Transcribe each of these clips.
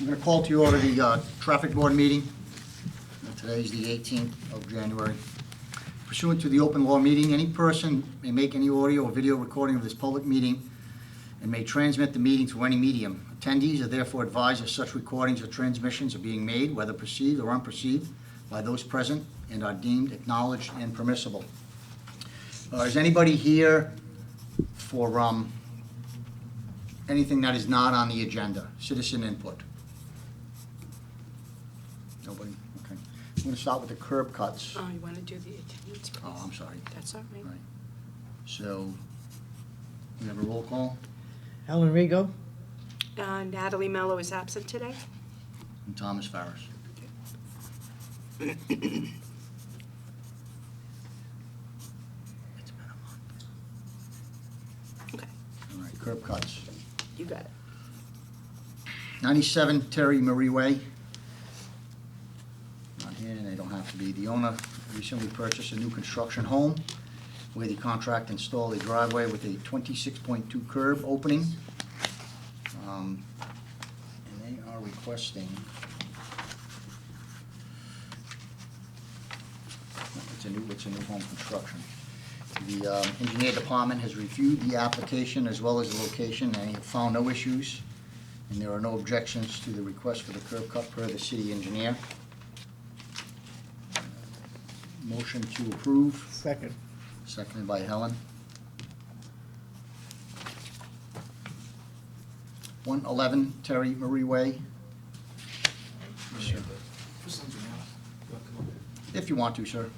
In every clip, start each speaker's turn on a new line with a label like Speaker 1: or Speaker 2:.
Speaker 1: I'm going to call to order the traffic board meeting. Today is the 18th of January. Pursuant to the open law meeting, any person may make any audio or video recording of this public meeting and may transmit the meeting through any medium. Attendees are therefore advised that such recordings or transmissions are being made, whether perceived or unperceived, by those present and are deemed acknowledged and permissible. Is anybody here for anything that is not on the agenda? Citizen input? Nobody? Okay. I'm going to start with the curb cuts.
Speaker 2: Oh, you want to do the attendance, please?
Speaker 1: Oh, I'm sorry.
Speaker 2: That's all right.
Speaker 1: Right. So, we have a roll call,
Speaker 3: Helen Rigo,
Speaker 2: Natalie Mello is absent today.
Speaker 1: and Thomas Farris. It's been a month.
Speaker 2: Okay,
Speaker 1: All right, curb cuts.
Speaker 2: you got it.
Speaker 1: 97 Terry Marie Way. Not here, and they don't have to be. The owner recently purchased a new construction home where the contract installed a driveway with a 26.2 curb opening. And they are requesting, it's a new home construction. The engineer department has reviewed the application as well as the location, and they have found no issues, and there are no objections to the request for the curb cut per the city engineer. Motion to approve,
Speaker 3: second.
Speaker 1: seconded by Helen. 111 Terry Marie Way. Yes, sir. If you want to, sir.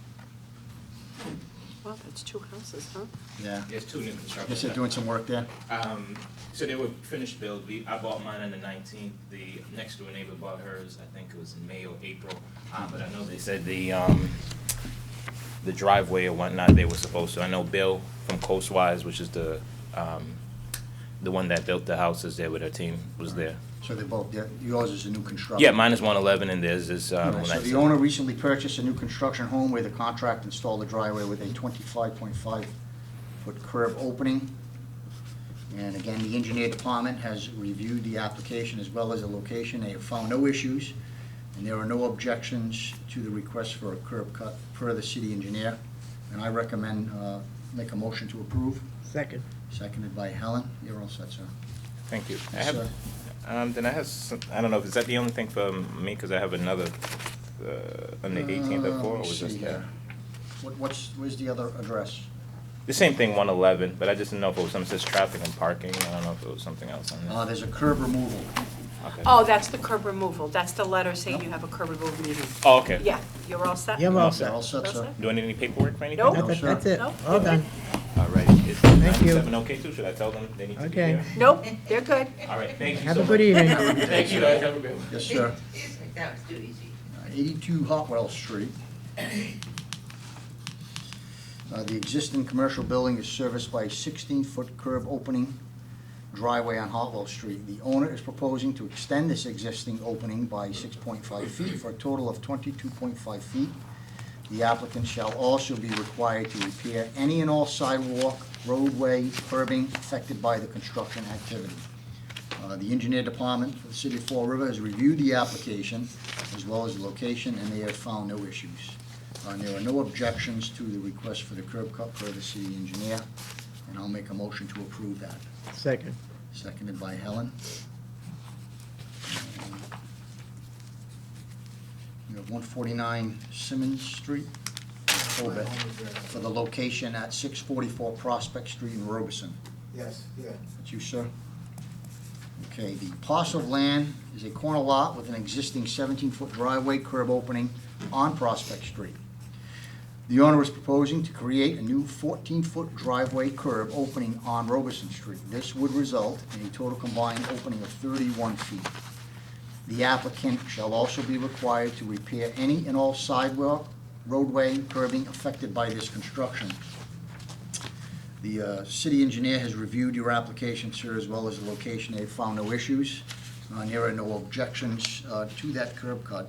Speaker 2: Well, that's two houses, huh?
Speaker 1: Yeah.
Speaker 4: There's two new construction.
Speaker 1: Guess they're doing some work there.
Speaker 4: So they were finished build. I bought mine on the 19th. The next door neighbor bought hers, I think it was in May or April. But I know they said the driveway or whatnot, they were supposed to. I know Bill from Coastwise, which is the one that built the houses there with her team, was there.
Speaker 1: So they both, yours is a new construction.
Speaker 4: Yeah, mine is 111 and theirs is,
Speaker 1: All right,
Speaker 4: when
Speaker 1: so
Speaker 4: I
Speaker 1: the
Speaker 4: said-
Speaker 1: owner recently purchased a new construction home where the contract installed a driveway with a 25.5-foot curb opening. And again, the engineer department has reviewed the application as well as the location. They have found no issues, and there are no objections to the request for a curb cut per the city engineer. And I recommend, make a motion to approve,
Speaker 3: Second.
Speaker 1: seconded by Helen. You're all set, sir.
Speaker 4: Thank you. I
Speaker 1: Yes,
Speaker 4: have,
Speaker 1: sir.
Speaker 4: then I have some, I don't know, is that the only thing for me? Because I have another, on the 18th at 4, or
Speaker 1: Let's
Speaker 4: was
Speaker 1: see
Speaker 4: this
Speaker 1: here.
Speaker 4: that?
Speaker 1: Where's the other address?
Speaker 4: The same thing, 111, but I just didn't know if it was something that says traffic and parking. I don't know if it was something else on there.
Speaker 1: There's a curb removal.
Speaker 4: Okay.
Speaker 2: Oh, that's the curb removal. That's the letter saying you have a curb removal meeting.
Speaker 4: Oh, okay.
Speaker 2: Yeah, you're all set?
Speaker 3: Yeah, I'm all
Speaker 4: All
Speaker 3: set.
Speaker 1: All set,
Speaker 2: All
Speaker 1: sir?
Speaker 2: set?
Speaker 4: Do I need any paperwork for anything?
Speaker 2: Nope.
Speaker 1: No, sir.
Speaker 3: That's it,
Speaker 2: Nope.
Speaker 3: all done.
Speaker 4: All right. Is
Speaker 3: Thank you.
Speaker 4: 97 okay too? Should I tell them they need to be
Speaker 3: Okay.
Speaker 4: here?
Speaker 2: Nope, they're good.
Speaker 4: All right, thank you
Speaker 3: Have
Speaker 4: so
Speaker 3: a good
Speaker 4: much.
Speaker 3: evening.
Speaker 4: Thank you, guys. Have a good one.
Speaker 1: Yes, sir.
Speaker 5: That was too easy.
Speaker 1: 82 Hotwell Street. The existing commercial building is serviced by a 16-foot curb opening driveway on Hotwell Street. The owner is proposing to extend this existing opening by 6.5 feet for a total of 22.5 feet. The applicant shall also be required to repair any and all sidewalk, roadway, curbing affected by the construction activity. The engineer department for the city of Fall River has reviewed the application as well as the location, and they have found no issues. And there are no objections to the request for the curb cut per the city engineer, and I'll make a motion to approve that.
Speaker 3: Second.
Speaker 1: Seconded by Helen. We have 149 Simmons Street, Tobit, for the location at 644 Prospect Street in Robeson.
Speaker 6: Yes, yeah.
Speaker 1: That's you, sir? Okay, the parcel of land is a corner lot with an existing 17-foot driveway curb opening on Prospect Street. The owner is proposing to create a new 14-foot driveway curb opening on Robeson Street. This would result in a total combined opening of 31 feet. The applicant shall also be required to repair any and all sidewalk, roadway, curbing affected by this construction. The city engineer has reviewed your application, sir, as well as the location. They have found no issues. And there are no objections to that curb cut.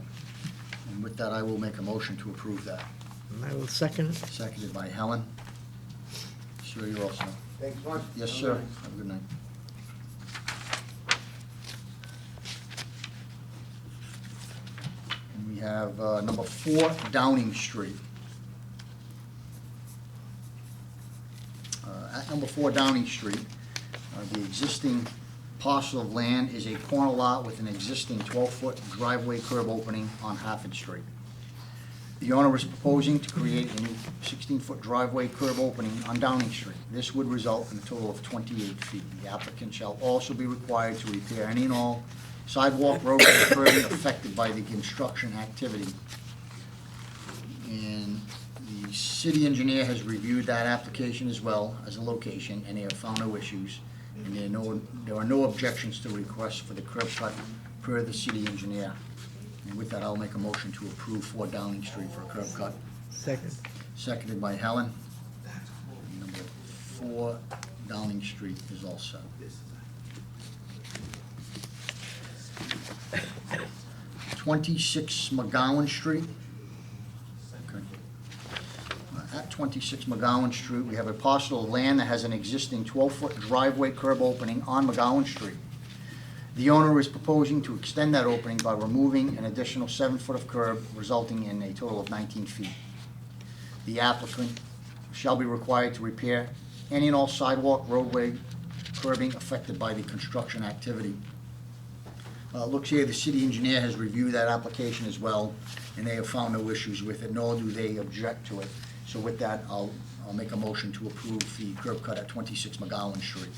Speaker 1: And with that, I will make a motion to approve that.
Speaker 3: And I will second.
Speaker 1: Seconded by Helen. Sir, you're all set.
Speaker 6: Thanks much.
Speaker 1: Yes, sir. Have a good night. have number 4 Downing Street. At number 4 Downing Street, the existing parcel of land is a corner lot with an existing 12-foot driveway curb opening on Hartford Street. The owner is proposing to create a new 16-foot driveway curb opening on Downing Street. This would result in a total of 28 feet. The applicant shall also be required to repair any and all sidewalk, road, and curbing affected by the construction activity. And the city engineer has reviewed that application as well as a location, and they have found no issues. And there are no objections to requests for the curb cut per the city engineer. And with that, I'll make a motion to approve 4 Downing Street for a curb cut.
Speaker 3: Second.
Speaker 1: Seconded by Helen. Number 4 Downing Street is all set. 26 McGowan Street. Okay. At 26 McGowan Street, we have a parcel of land that has an existing 12-foot driveway curb opening on McGowan Street. The owner is proposing to extend that opening by removing an additional 7 foot of curb, resulting in a total of 19 feet. The applicant shall be required to repair any and all sidewalk, roadway, curbing affected by the construction activity. Looks here, the city engineer has reviewed that application as well, and they have found no issues with it, nor do they object to it. So with that, I'll make a motion to approve the curb cut at 26 McGowan Street.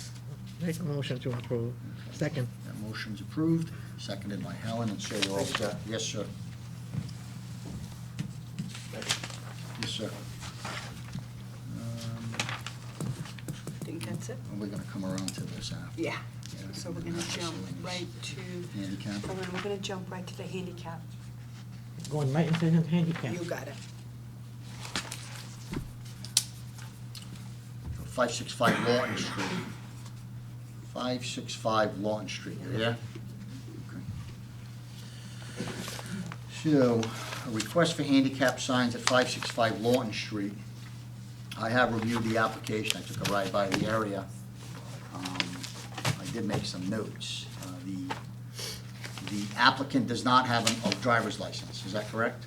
Speaker 3: Make a motion to approve. Second.
Speaker 1: That motion's approved, seconded by Helen, and so you're all set. Yes, sir. Yes, sir.
Speaker 2: Think that's it?
Speaker 1: And we're gonna come around to this after.
Speaker 2: Yeah. So we're gonna jump right to,
Speaker 1: Handicap.
Speaker 2: we're gonna jump right to the handicap.
Speaker 3: Going right into the handicap.
Speaker 2: You got it.
Speaker 1: 565 Lawton Street. 565 Lawton Street, you there? Okay. So, a request for handicap signs at 565 Lawton Street. I have reviewed the application, I took a ride by the area. I did make some notes. The applicant does not have a driver's license, is that correct?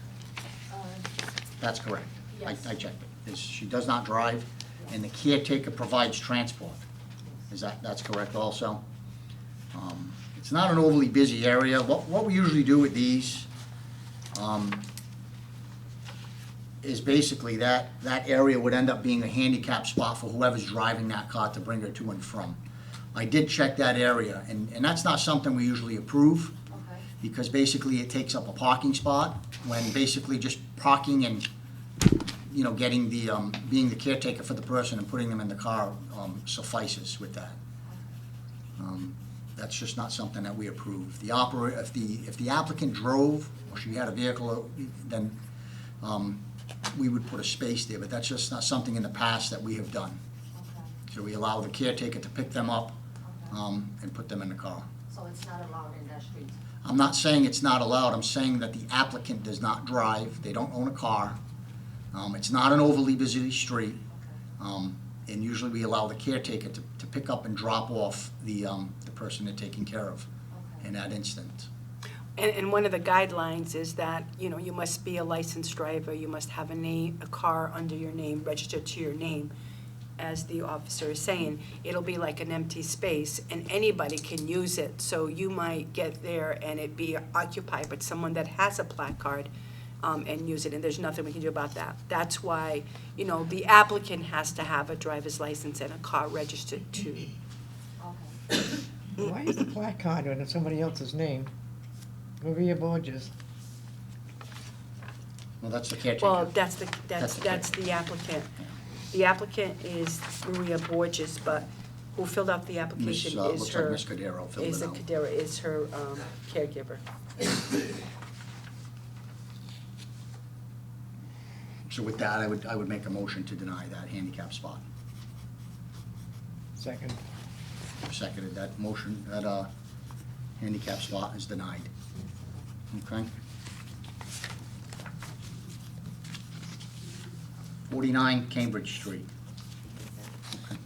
Speaker 1: That's correct.
Speaker 5: Yes.
Speaker 1: I checked it. She does not drive, and the caretaker provides transport. That's correct also? It's not an overly busy area. What we usually do with these is basically that area would end up being a handicap spot for whoever's driving that car to bring her to and from. I did check that area, and that's not something we usually approve,
Speaker 5: Okay.
Speaker 1: because basically it takes up a parking spot, when basically just parking and, you know, getting the, being the caretaker for the person and putting them in the car suffices with that. That's just not something that we approve. If the applicant drove, or she had a vehicle, then we would put a space there, but that's just not something in the past that we have done.
Speaker 5: Okay.
Speaker 1: So we allow the caretaker to pick them up and put them in the car.
Speaker 5: So it's not allowed in that street?
Speaker 1: I'm not saying it's not allowed, I'm saying that the applicant does not drive, they don't own a car. It's not an overly busy street, and usually we allow the caretaker to pick up and drop off the person they're taking care of in that instant.
Speaker 2: And one of the guidelines is that, you know, you must be a licensed driver, you must have a car under your name, registered to your name. As the officer is saying, it'll be like an empty space, and anybody can use it. So you might get there and it be occupied, but someone that has a placard and use it, and there's nothing we can do about that. That's why, you know, the applicant has to have a driver's license and a car registered to.
Speaker 5: Okay.
Speaker 3: Why is the placard under somebody else's name? Maria Borges.
Speaker 1: Well, that's the caretaker.
Speaker 2: Well,
Speaker 1: That's
Speaker 2: that's the applicant. The applicant is Maria Borges, but who filled out the application is
Speaker 1: Looks
Speaker 2: her.
Speaker 1: like Ms. Cordero filled it out.
Speaker 2: Cordero is her caregiver.
Speaker 1: So with that, I would make a motion to deny that handicap spot.
Speaker 3: Second.
Speaker 1: Seconded that motion, that handicap spot is denied. Okay? 49 Cambridge Street. Okay.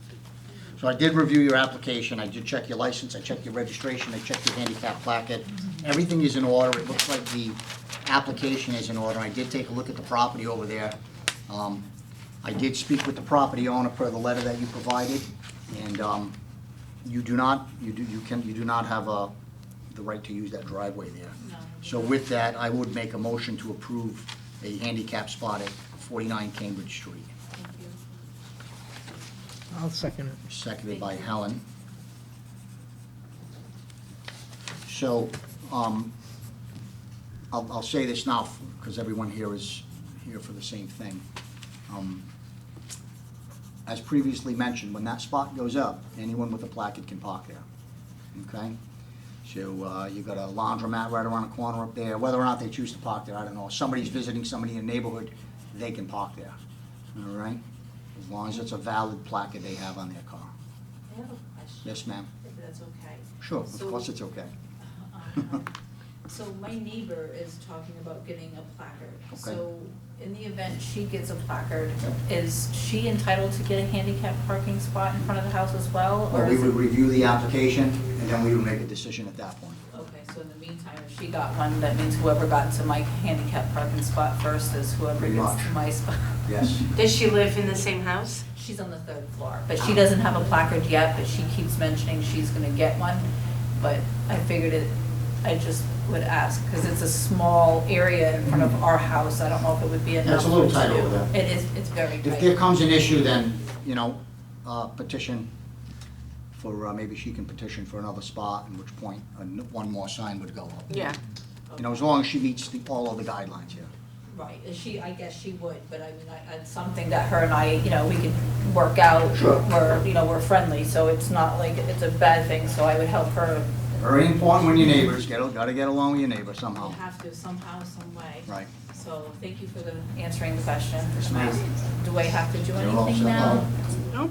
Speaker 1: So I did review your application, I did check your license, I checked your registration, I checked your handicap placket. everything is in order. It looks like the application is in order. I did take a look at the property over there. I did speak with the property owner per the letter that you provided, and you do not have the right to use that driveway there.
Speaker 5: No.
Speaker 1: So with that, I would make a motion to approve a handicap spot at 49 Cambridge Street,
Speaker 5: Thank you.
Speaker 3: I'll second it.
Speaker 1: seconded by Helen. So, I'll say this now, because everyone here is here for the same thing. As previously mentioned, when that spot goes up, anyone with a placard can park there, okay? So, you got a laundromat right around the corner up there, whether or not they choose to park there, I don't know. If somebody's visiting somebody in the neighborhood, they can park there, all right? As long as it's a valid placard they have on their car.
Speaker 6: I have a question.
Speaker 1: Yes, ma'am?
Speaker 6: If that's okay.
Speaker 1: Sure, of
Speaker 6: So-
Speaker 1: course it's okay.
Speaker 6: So my neighbor is talking about getting a placard.
Speaker 1: Okay.
Speaker 6: So in the event she gets a placard, is she entitled to get a handicap parking spot in front of the house as well?
Speaker 1: Well,
Speaker 6: Or
Speaker 1: we
Speaker 6: is
Speaker 1: would
Speaker 6: it?
Speaker 1: review the application, and then we would make a decision at that point.
Speaker 6: Okay, so in the meantime, if she got one, that means whoever got to my handicap parking spot first is whoever
Speaker 1: Pretty
Speaker 6: gets
Speaker 1: much.
Speaker 6: to my spot.
Speaker 1: Yes.
Speaker 2: Does she live in the same house?
Speaker 6: She's on the third floor, but she doesn't have a placard yet, but she keeps mentioning she's gonna get one. But I figured I just would ask, because it's a small area in front of our house, I don't know if it would be enough.
Speaker 1: it's a little
Speaker 6: to
Speaker 1: tight
Speaker 6: do.
Speaker 1: over there.
Speaker 6: It is, it's very tight.
Speaker 1: If there comes an issue, then, petition for, maybe she can petition for another spot, at which point, one more sign would go up.
Speaker 2: Yeah.
Speaker 1: As long as she meets all of the guidelines, yeah.
Speaker 6: Right, I guess she would, but I mean, it's something that her and I, we could work out.
Speaker 1: Sure.
Speaker 6: We're friendly, so it's not like it's a bad thing, so I would help her.
Speaker 1: Very important when your neighbors, gotta get along with your neighbor
Speaker 6: You
Speaker 1: somehow.
Speaker 6: have to somehow, some way.
Speaker 1: Right.
Speaker 6: So thank you for answering the question.
Speaker 1: Yes, ma'am.
Speaker 6: Do I have to do
Speaker 1: You're all
Speaker 6: anything
Speaker 1: set.
Speaker 6: now?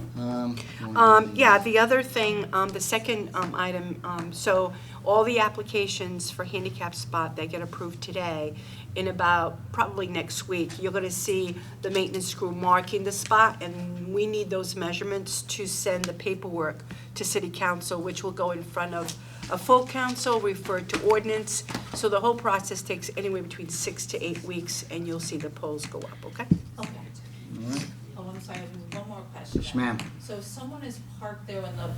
Speaker 2: No? Yeah, the other thing, the second item, so all the applications for handicap spot that get approved today, in about probably next week, you're gonna see the maintenance crew marking the spot, and we need those measurements to send the paperwork to city council, which will go in front of a full council, referred to ordinance. So the whole process takes anywhere between 6 to 8 weeks, and you'll see the polls go up, okay?
Speaker 6: Okay.
Speaker 1: All right.
Speaker 6: Oh, I'm sorry, I have one more question.
Speaker 1: Yes, ma'am.
Speaker 6: So if someone is parked there when the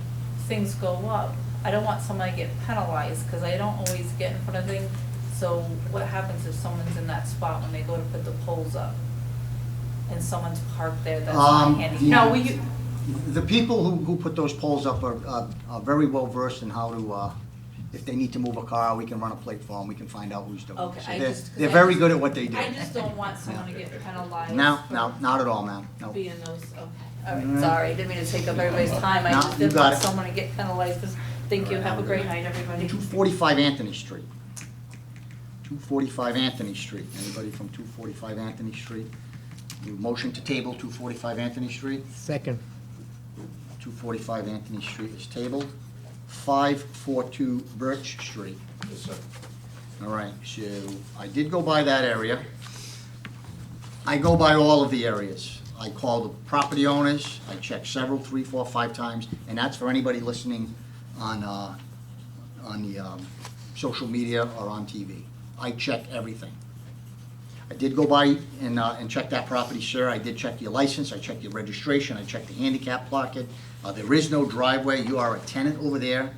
Speaker 6: things go up, I don't want someone to get penalized, because I don't always get in front of things. So what happens if someone's in that spot when they go to put the poles up? And someone's parked there that's not handicapped?
Speaker 2: No, we,
Speaker 1: The people who put those poles up are very well versed in how to, if they need to move a car, we can run a plate for them, we can find out who's doing it.
Speaker 6: Okay,
Speaker 1: So
Speaker 6: I
Speaker 1: they're-
Speaker 6: just- 'cause
Speaker 1: They're
Speaker 6: I
Speaker 1: very
Speaker 6: just-
Speaker 1: good at what they do.
Speaker 6: I just don't want someone to get penalized.
Speaker 1: No,
Speaker 6: for
Speaker 1: not at all, ma'am, no.
Speaker 6: Being those, okay, all right,
Speaker 1: Alright.
Speaker 6: sorry, didn't mean to take up everybody's time, I
Speaker 1: No,
Speaker 6: just
Speaker 1: you
Speaker 6: didn't
Speaker 1: got
Speaker 6: want
Speaker 1: it.
Speaker 6: someone to get penalized, thank you, have a great night, everybody.
Speaker 1: 245 Anthony Street. 245 Anthony Street. Anybody from 245 Anthony Street? You motion to table 245 Anthony Street?
Speaker 3: Second.
Speaker 1: 245 Anthony Street is tabled. 542 Birch Street.
Speaker 7: Yes, sir.
Speaker 1: All right, so I did go by that area. I go by all of the areas. I call the property owners, I check several, 3, 4, 5 times, and that's for anybody listening on the social media or on TV. I check everything. I did go by and check that property, sir. I did check your license, I checked your registration, I checked the handicap placard. There is no driveway, you are a tenant over there.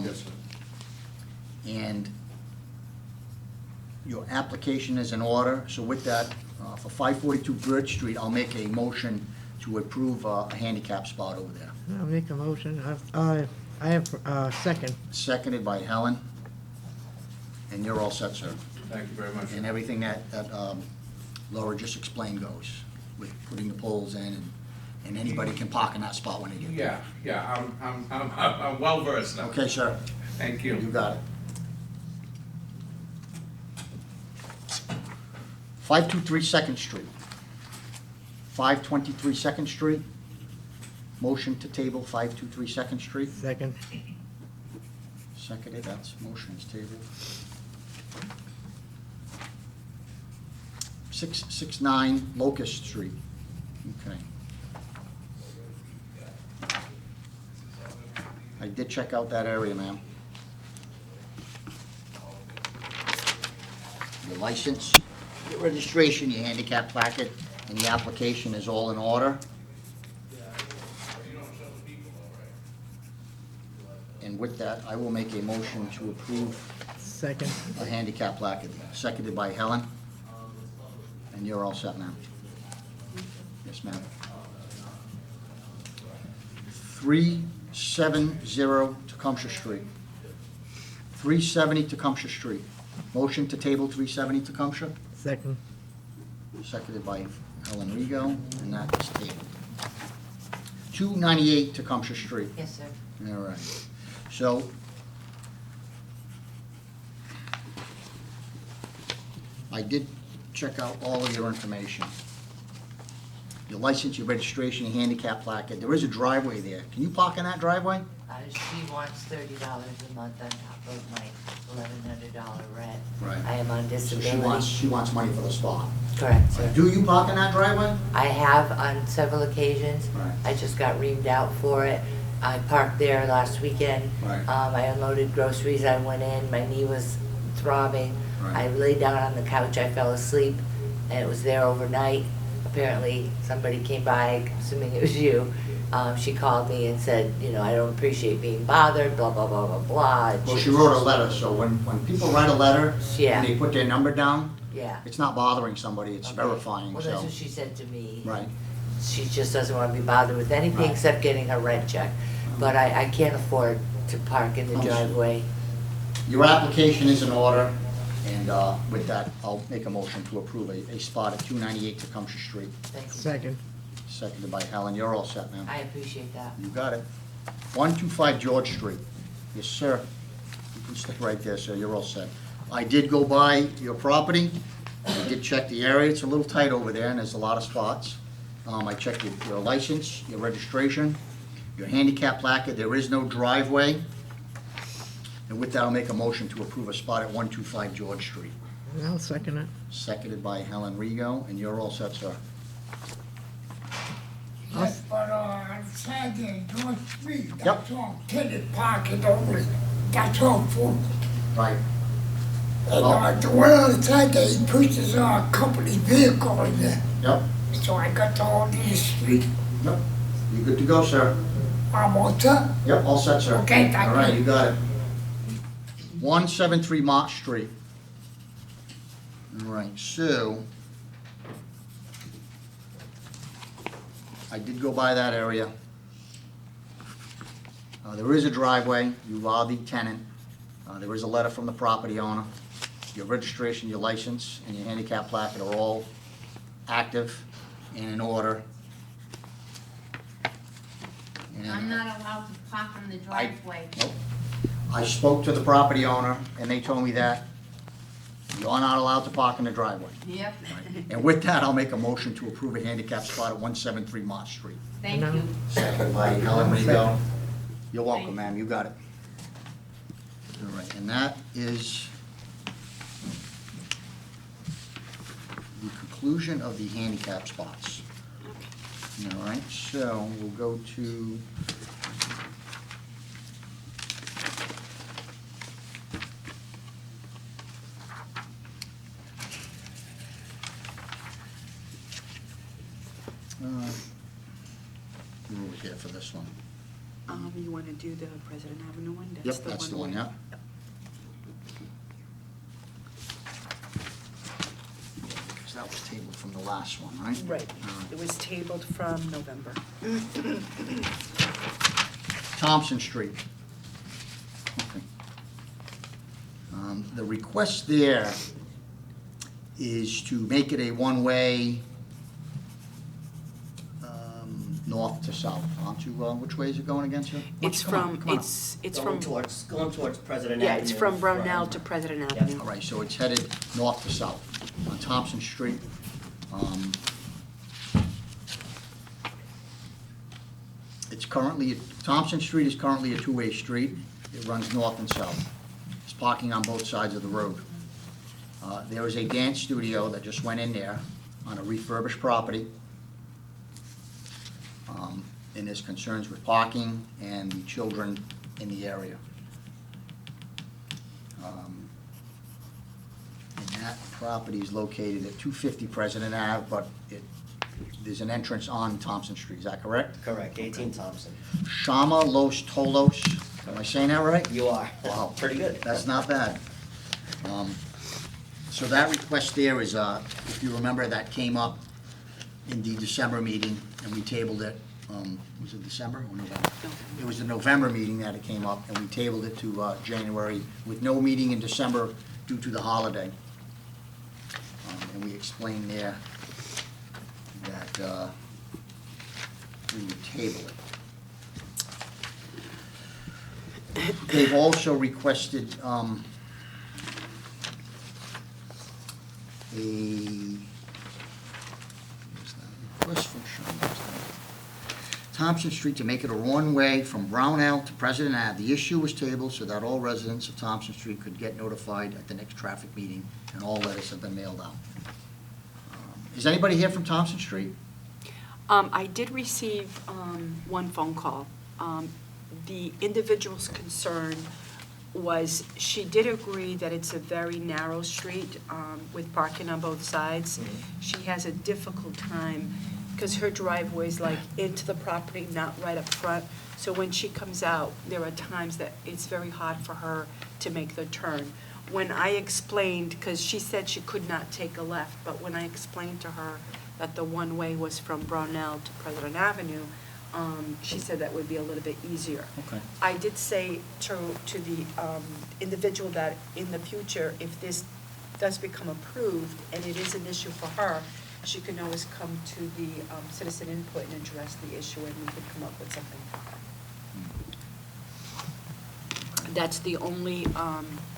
Speaker 7: Yes, sir.
Speaker 1: And your application is in order, so with that, for 542 Birch Street, I'll make a motion to approve a handicap spot over there.
Speaker 3: I'll make a motion. I have, second.
Speaker 1: Seconded by Helen, and you're all set, sir.
Speaker 7: Thank you very much.
Speaker 1: And everything that Laura just explained goes, with putting the poles in, and anybody can park in that spot when they get there.
Speaker 7: Yeah, I'm well versed now.
Speaker 1: Okay, sir,
Speaker 7: Thank
Speaker 1: you
Speaker 7: you.
Speaker 1: got it. 523 Second Street. 523 Second Street. Motion to table 523 Second Street.
Speaker 3: Second.
Speaker 1: Seconded, that's motion is tabled. 669 Locust Street. Okay. I did check out that area, ma'am. your license, your registration, your handicap placard, and the application is all in order. And with that, I will make a motion to approve
Speaker 3: Second.
Speaker 1: a handicap placard, seconded by Helen. And you're all set, ma'am. Yes, ma'am. 370 Tecumseh Street. 370 Tecumseh Street. Motion to table 370 Tecumseh,
Speaker 3: Second.
Speaker 1: seconded by Helen Rego, and that is tabled. 298 Tecumseh Street.
Speaker 5: Yes, sir.
Speaker 1: All right. So, I did check out all of your information. Your license, your registration, your handicap placard. There is a driveway there. Can you park in that driveway?
Speaker 8: She wants $30 a month on top of my $1,100 rent.
Speaker 1: Right.
Speaker 8: I am on
Speaker 1: So
Speaker 8: disability.
Speaker 1: she wants money for the spot.
Speaker 8: Correct, sir.
Speaker 1: Do you park in that driveway?
Speaker 8: I have on several occasions.
Speaker 1: Right.
Speaker 8: I just got reamed out for it. I parked there last weekend.
Speaker 1: Right.
Speaker 8: I unloaded groceries. I went in. My knee was throbbing.
Speaker 1: Right.
Speaker 8: I laid down on the couch. I fell asleep, and it was there overnight. Apparently, somebody came by, assuming it was you. She called me and said, you know, I don't appreciate being bothered, blah, blah, blah, blah, blah.
Speaker 1: Well, she wrote a letter, so when people write a letter
Speaker 8: Yeah.
Speaker 1: and they put their number down,
Speaker 8: Yeah.
Speaker 1: it's not bothering somebody, it's
Speaker 8: Okay.
Speaker 1: verifying,
Speaker 8: Well,
Speaker 1: so.
Speaker 8: that's what she said to me.
Speaker 1: Right.
Speaker 8: She just doesn't want to be bothered with anything
Speaker 1: Right.
Speaker 8: except getting her rent check. But I can't afford to park in the
Speaker 1: Understood.
Speaker 8: driveway.
Speaker 1: Your application is in order, and with that, I'll make a motion to approve a spot at 298 Tecumseh Street,
Speaker 8: Thank you.
Speaker 3: Second.
Speaker 1: seconded by Helen. You're all set, ma'am.
Speaker 8: I appreciate that.
Speaker 1: You got it. 125 George Street. Yes, sir. You can stick right there, sir. You're all set. I did go by your property. I did check the area. It's a little tight over there, and there's a lot of spots. I checked your license, your registration, your handicap placard. There is no driveway. And with that, I'll make a motion to approve a spot at 125 George Street.
Speaker 3: And I'll second it.
Speaker 1: Seconded by Helen Rego, and you're all set, sir.
Speaker 9: Yes, but on Saturday, North Street,
Speaker 1: Yep.
Speaker 9: that's all tenant parking only, that's all full.
Speaker 1: Right.
Speaker 9: And
Speaker 1: Oh.
Speaker 9: the one on Saturday, he pushes a company vehicle in there,
Speaker 1: Yep.
Speaker 9: so I got to hold the street.
Speaker 1: Yep. You good to go, sir?
Speaker 9: I'm all set.
Speaker 1: Yep, all set, sir.
Speaker 9: Okay, thank
Speaker 1: All right,
Speaker 9: you.
Speaker 1: you got it. 173 March Street. All right, so I did go by that area. There is a driveway. You are the tenant. There is a letter from the property owner. Your registration, your license, and your handicap placard are all active and in order. And
Speaker 5: I'm not allowed to park in the driveway.
Speaker 1: Nope. I spoke to the property owner, and they told me that you're not allowed to park in the driveway.
Speaker 5: Yep.
Speaker 1: And with that, I'll make a motion to approve a handicap spot at 173 March Street.
Speaker 5: Thank
Speaker 3: No.
Speaker 5: you.
Speaker 1: Second by Helen Rego.
Speaker 3: Second.
Speaker 1: You're welcome,
Speaker 5: Thank
Speaker 1: ma'am, you got it. All right, and that is the conclusion of the handicap spots. All right, so we'll go to where are we here for this one?
Speaker 2: You want to do the President Avenue one?
Speaker 1: Yep, that's the one, yeah. Because that was tabled from the last one, right?
Speaker 2: Right. It was tabled from November.
Speaker 1: Thompson Street. Okay. The request there is to make it a one-way, north to south. Onto, which way is it going again, sir?
Speaker 2: It's
Speaker 1: Come on,
Speaker 2: from,
Speaker 1: come on.
Speaker 2: it's
Speaker 10: Going
Speaker 2: from,
Speaker 10: towards President
Speaker 2: yeah,
Speaker 10: Avenue.
Speaker 2: it's from Brownell to President Avenue.
Speaker 1: All right, so it's headed north to south on Thompson Street. It's currently, Thompson Street is currently a two-way street. It runs north and south. There's parking on both sides of the road. There is a dance studio that just went in there on a refurbished property. And there's concerns with parking and the children in the area. And that property is located at 250 President Ave, but there's an entrance on Thompson Street, is that correct?
Speaker 10: Correct, 18 Thompson.
Speaker 1: Shama Los Tolos, am I saying that right?
Speaker 10: You are.
Speaker 1: Wow.
Speaker 10: Pretty good.
Speaker 1: That's not bad. So that request there is, if you remember, that came up in the December meeting, and we tabled it, was it December or November? It was the November meeting that it came up, and we tabled it to January with no meeting in December due to the holiday. And we explained there that we would table it. They've also requested request from Thompson Street to make it a one-way from Brownell to President Ave. The issue was tabled so that all residents of Thompson Street could get notified at the next traffic meeting, and all letters have been mailed out. Is anybody here from Thompson Street?
Speaker 2: I did receive one phone call. The individual's concern was, she did agree that it's a very narrow street with parking on both sides. She has a difficult time because her driveway is like into the property, not right up front. So when she comes out, there are times that it's very hard for her to make the turn. When I explained, because she said she could not take a left, but when I explained to her that the one-way was from Brownell to President Avenue, she said that would be a little bit easier.
Speaker 1: Okay.
Speaker 2: I did say to the individual that in the future, if this does become approved and it is an issue for her, she can always come to the citizen input and address the issue, and we could come up with something for her. That's the only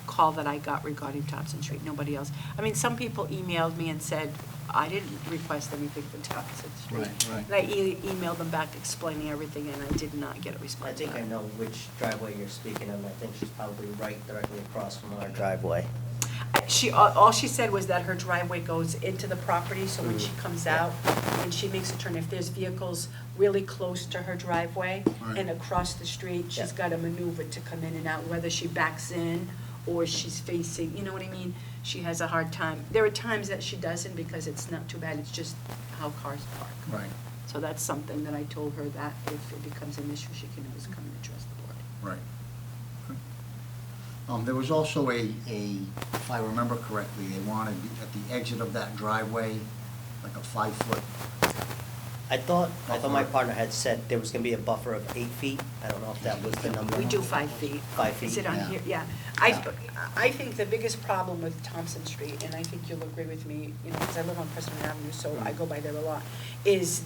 Speaker 2: call that I got regarding Thompson Street, nobody else. I mean, some people emailed me and said, I didn't request anything for Thompson Street.
Speaker 1: Right.
Speaker 2: And I emailed them back explaining everything, and I did not get a response.
Speaker 10: I think I know which driveway you're speaking of. I think she's probably right directly across from our driveway.
Speaker 2: All she said was that her driveway goes into the property, so when she comes out and she makes a turn, if there's vehicles really close to her driveway
Speaker 1: Right.
Speaker 2: and across the street, she's
Speaker 10: Yeah.
Speaker 2: got to maneuver to come in and out, whether she backs in or she's facing, you know what I mean? She has a hard time. There are times that she doesn't because it's not too bad, it's just how cars park.
Speaker 1: Right,
Speaker 2: So that's something that I told her that if it becomes an issue, she can always come and address the board.
Speaker 1: right. There was also if I remember correctly, they wanted at the exit of that driveway, like a 5-foot.
Speaker 10: I thought my partner had said there was gonna be a buffer of 8 feet. I don't know if that was the number.
Speaker 2: We do 5 feet.
Speaker 10: 5 feet.
Speaker 2: Is it on
Speaker 1: Yeah.
Speaker 2: here? Yeah. I think the biggest problem with Thompson Street, and I think you'll agree with me, you know, because I live on President Avenue, so I go by there a lot, is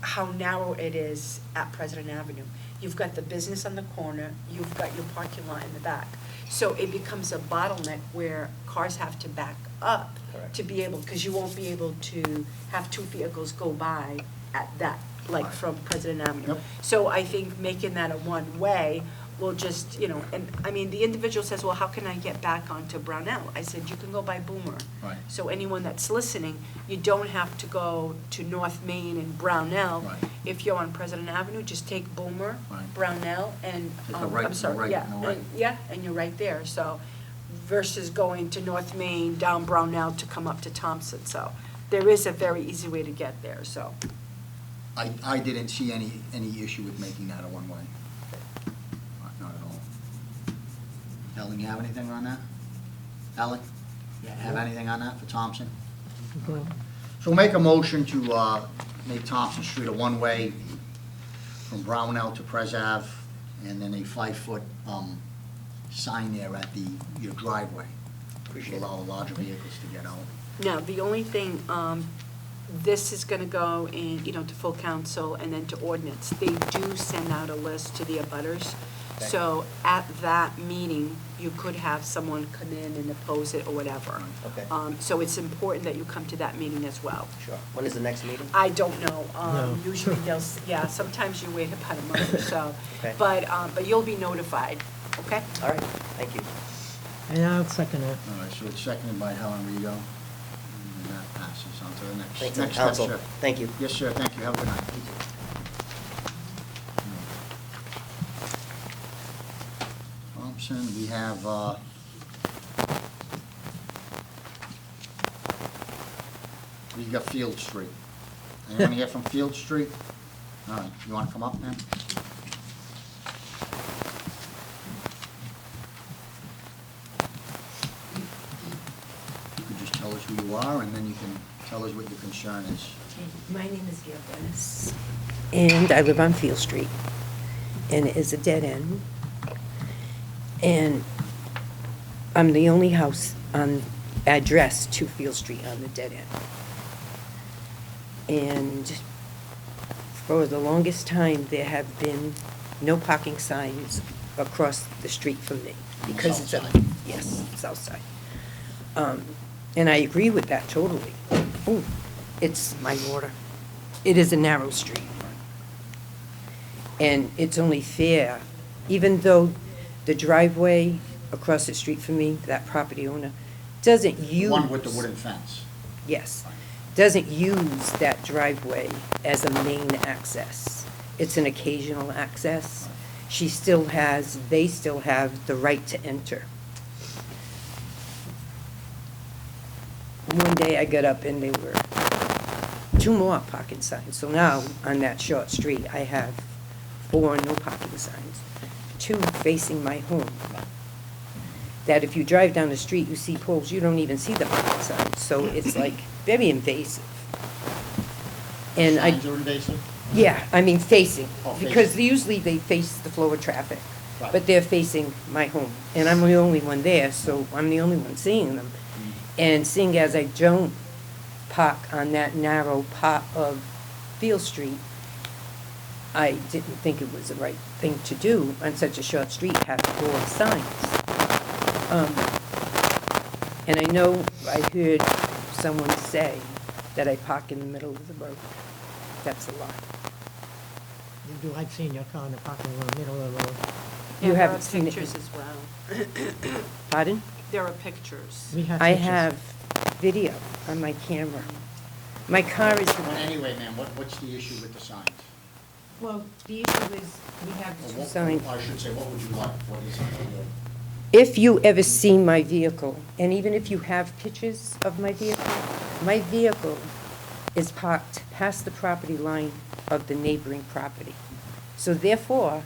Speaker 2: how narrow it is at President Avenue. You've got the business on the corner, you've got your parking lot in the back. So it becomes a bottleneck where cars have to back up
Speaker 10: Correct.
Speaker 2: to be able, because you won't be able to have 2 vehicles go by at that, like
Speaker 1: Right.
Speaker 2: from President Avenue.
Speaker 1: Yep.
Speaker 2: So I think making that a one-way will just, you know, and, I mean, the individual says, well, how can I get back onto Brownell? I said, you can go by Boomer.
Speaker 1: Right.
Speaker 2: So anyone that's listening, you don't have to go to North Main and Brownell.
Speaker 1: Right.
Speaker 2: If you're on President Avenue, just take Boomer,
Speaker 1: Right.
Speaker 2: Brownell, and,
Speaker 1: Take a right
Speaker 2: I'm
Speaker 1: and a
Speaker 2: sorry,
Speaker 1: right
Speaker 2: yeah,
Speaker 1: and a right.
Speaker 2: yeah, and you're right there, so, versus going to North Main, down Brownell to come up to Thompson, so there is a very easy way to get there, so.
Speaker 1: I didn't see any issue with making that a one-way. Not at all. Helen, you have anything on that? Helen? You have anything on that for Thompson?
Speaker 3: Go.
Speaker 1: So make a motion to make Thompson Street a one-way from Brownell to Pres Ave, and then a 5-foot sign there at your driveway.
Speaker 10: Appreciate
Speaker 1: To
Speaker 10: it.
Speaker 1: allow larger vehicles to get out.
Speaker 2: Now, the only thing, this is gonna go in, you know, to full council and then to ordinance. They do send out a list to the abutters.
Speaker 10: Okay.
Speaker 2: So at that meeting, you could have someone come in and oppose it or whatever.
Speaker 10: Okay.
Speaker 2: So it's important that you come to that meeting as well.
Speaker 10: Sure. When is the next meeting?
Speaker 2: I don't know,
Speaker 3: No.
Speaker 2: usually yeah, sometimes you wait about a month or so.
Speaker 10: Okay.
Speaker 2: But you'll be notified, okay?
Speaker 10: All right, thank you.
Speaker 3: And I'll second it.
Speaker 1: All right, so it's seconded by Helen Rigo, and that passes on to the next.
Speaker 10: Thanks,
Speaker 1: next step,
Speaker 10: council.
Speaker 1: sir.
Speaker 10: Thank you.
Speaker 1: Yes, sir, thank you, have a good night. Thompson, we have So you got Field Street. Anyone here from Field Street? All right, you wanna come up, man? You could just tell us who you are, and then you can tell us what your concern is.
Speaker 11: My name is Gail Dennis, and I live on Field Street, and it is a dead end. And I'm the only house on address to Field Street on the dead end. And for the longest time, there have been no parking signs across the street from me. Because it's
Speaker 1: South
Speaker 11: a,
Speaker 1: side.
Speaker 11: yes, south side. And I agree with that totally. Ooh, it's my water. It is a narrow street. And it's only fair, even though the driveway across the street from me, that property owner, doesn't use.
Speaker 1: One with the wooden fence.
Speaker 11: Yes, doesn't use that driveway as a main access. It's an occasional access. They still have the right to enter. One day I got up and there were 2 more parking signs. So now, on that short street, I have 4 no parking signs, 2 facing my home. That if you drive down the street, you see poles, you don't even see the parking signs. So it's like very invasive. And
Speaker 1: Signs are invasive?
Speaker 11: yeah, I mean facing,
Speaker 1: Oh,
Speaker 11: because
Speaker 1: facing.
Speaker 11: usually they face the flow of traffic.
Speaker 1: Right.
Speaker 11: But they're facing my home, and I'm the only one there, so I'm the only one seeing them. And seeing as I don't park on that narrow part of Field Street, I didn't think it was the right thing to do on such a short street, have 4 signs. And I know I heard someone say that I park in the middle of the road. That's a lie.
Speaker 3: You do like seeing your car in the parking lot, middle of the road.
Speaker 11: You
Speaker 2: And there
Speaker 11: haven't
Speaker 2: are
Speaker 11: seen it.
Speaker 2: pictures as well.
Speaker 11: Pardon?
Speaker 2: There are pictures.
Speaker 3: We have
Speaker 11: I
Speaker 3: pictures.
Speaker 11: have video on my camera. My car is,
Speaker 1: Well, anyway, ma'am, what's the issue with the signs?
Speaker 11: well, the issue is, we have
Speaker 1: Or
Speaker 11: 2
Speaker 1: what-
Speaker 11: signs.
Speaker 1: I should say, what would you like? What is it?
Speaker 11: If you ever see my vehicle, and even if you have pictures of my vehicle is parked past the property line of the neighboring property. So therefore,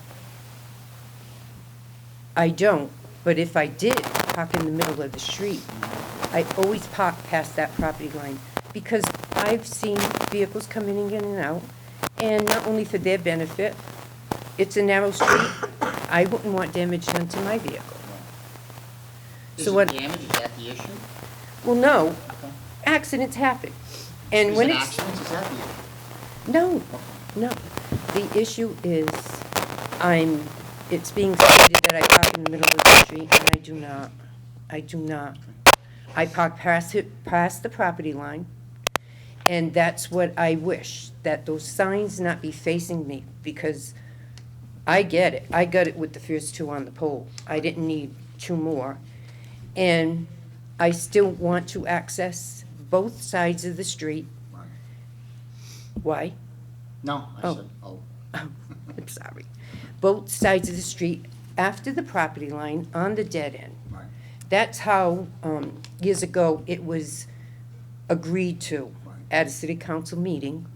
Speaker 11: I don't, but if I did park in the middle of the street, I always park past that property line, because I've seen vehicles coming in and out, and not only for their benefit, it's a narrow street, I wouldn't want damage done to my vehicle.
Speaker 1: Is
Speaker 11: So
Speaker 1: it
Speaker 11: what-
Speaker 1: damage, is that the issue?
Speaker 11: Well, no,
Speaker 1: Okay.
Speaker 11: accidents happen. And
Speaker 1: Is
Speaker 11: when
Speaker 1: it
Speaker 11: it's,
Speaker 1: accidents, is that the issue?
Speaker 11: no, no. The issue is, it's being stated that I park in the middle of the street, and I do not. I do not. I park past the property line, and that's what I wish, that those signs not be facing me, because I get it. I got it with the first 2 on the pole. I didn't need 2 more. And I still want to access both sides of the street.
Speaker 1: Right.
Speaker 11: Why?
Speaker 1: No, I
Speaker 11: Oh.
Speaker 1: said, oh.
Speaker 11: I'm sorry. Both sides of the street after the property line on the dead end.
Speaker 1: Right.
Speaker 11: That's how, years ago, it was agreed to
Speaker 1: Right.
Speaker 11: at a city council meeting.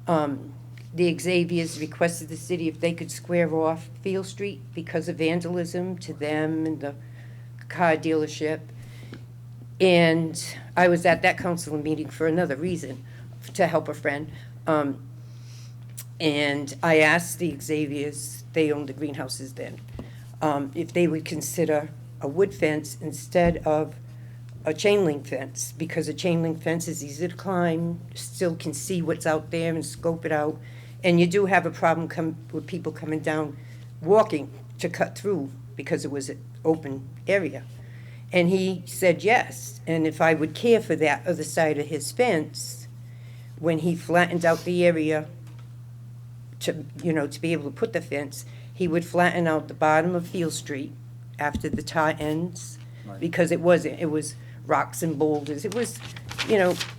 Speaker 11: The Xaviers requested the city if they could square off Field Street because of vandalism to them and the car dealership. And I was at that council meeting for another reason, to help a friend. And I asked the Xaviers, they owned the greenhouses then, if they would consider a wood fence instead of a chain link fence, because a chain link fence is easy to climb, still can see what's out there and scope it out. And you do have a problem with people coming down, walking to cut through, because it was an open area. And he said yes, and if I would care for that other side of his fence, when he flattened out the area to be able to put the fence, he would flatten out the bottom of Field Street after the tar ends,
Speaker 1: Right.
Speaker 11: because it was rocks and boulders. It was,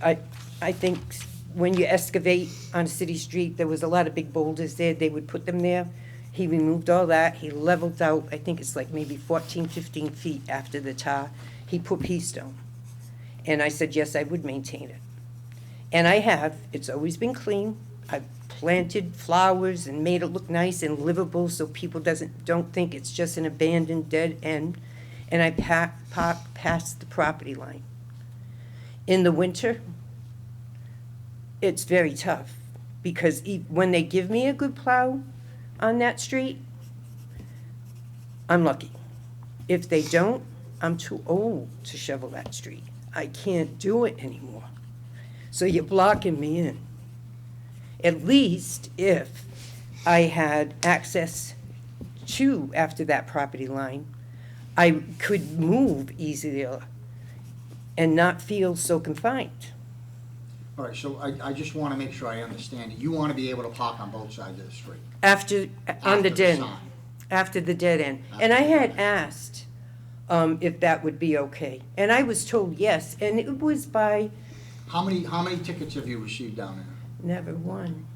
Speaker 11: I think when you excavate on a city street, there was a lot of big boulders there, they would put them there. He removed all that, he leveled out, I think it's like maybe 14, 15 feet after the tar. He put pea stone. And I said, yes, I would maintain it. And I have, it's always been clean. I've planted flowers and made it look nice and livable so people don't think it's just an abandoned dead end. And I park past the property line. In the winter, it's very tough because when they give me a good plow on that street, I'm lucky. If they don't, I'm too old to shovel that street. I can't do it anymore. So you're blocking me in. At least if I had access to, after that property line, I could move easier and not feel so confined.
Speaker 1: All right, so I just want to make sure I understand it. You want to be able to park on both sides of the street?
Speaker 11: After, on the
Speaker 1: After
Speaker 11: dead,
Speaker 1: sign.
Speaker 11: after the dead end. And I had asked if that would be okay. And I was told yes, and it was by
Speaker 1: How many tickets have you received down there?
Speaker 11: never one.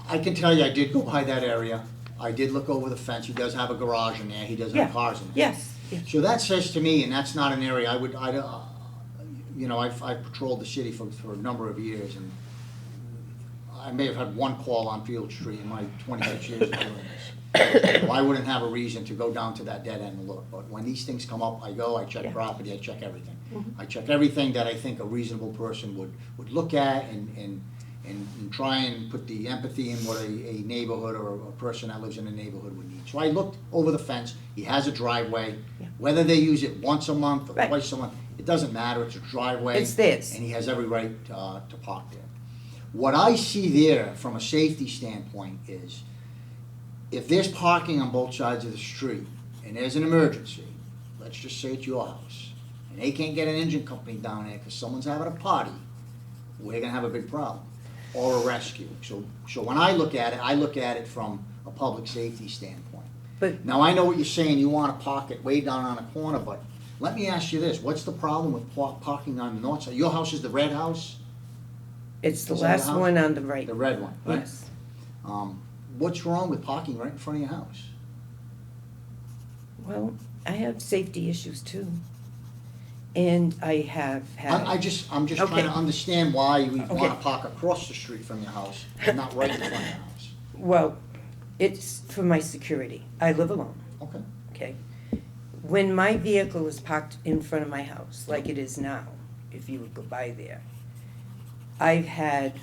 Speaker 1: I can tell you, I did go by that area. I did look over the fence. He does have a garage in there. He does
Speaker 11: Yeah,
Speaker 1: have cars in there.
Speaker 11: yes, yes.
Speaker 1: So that says to me, and that's not an area I've patrolled the city for a number of years, and I may have had one call on Field Street in my 26 years of doing this. So I wouldn't have a reason to go down to that dead end and look, but when these things come up, I go, I check
Speaker 11: Yeah.
Speaker 1: property, I check everything. I check everything that I think a reasonable person would look at and try and put the empathy in what a neighborhood or a person that lives in a neighborhood would need. So I looked over the fence, he has a driveway,
Speaker 11: Yeah.
Speaker 1: whether they use it once a month or
Speaker 11: Right.
Speaker 1: twice a month, it doesn't matter, it's a driveway.
Speaker 11: It's theirs.
Speaker 1: And he has every right to park there. What I see there from a safety standpoint is, if there's parking on both sides of the street and there's an emergency, let's just say it's your house, and they can't get an engine company down there because someone's having a party, we're gonna have a big problem, or a rescue. So when I look at it from a public safety standpoint.
Speaker 11: But
Speaker 1: Now, I know what you're saying, you wanna park it way down on a corner, but let me ask you this, what's the problem with parking on the north side? Your house is the red house?
Speaker 11: it's the
Speaker 1: Is that the
Speaker 11: last
Speaker 1: house?
Speaker 11: one on the right.
Speaker 1: The red one, right?
Speaker 11: Yes.
Speaker 1: What's wrong with parking right in front of your house?
Speaker 11: Well, I have safety issues too. And I have had.
Speaker 1: I'm just trying
Speaker 11: Okay.
Speaker 1: to understand why you would
Speaker 11: Okay.
Speaker 1: wanna park across the street from your house and not right in front of your house.
Speaker 11: Well, it's for my security. I live alone,
Speaker 1: Okay,
Speaker 11: okay? When my vehicle is parked in front of my house, like it is now, if you would go by there, I've had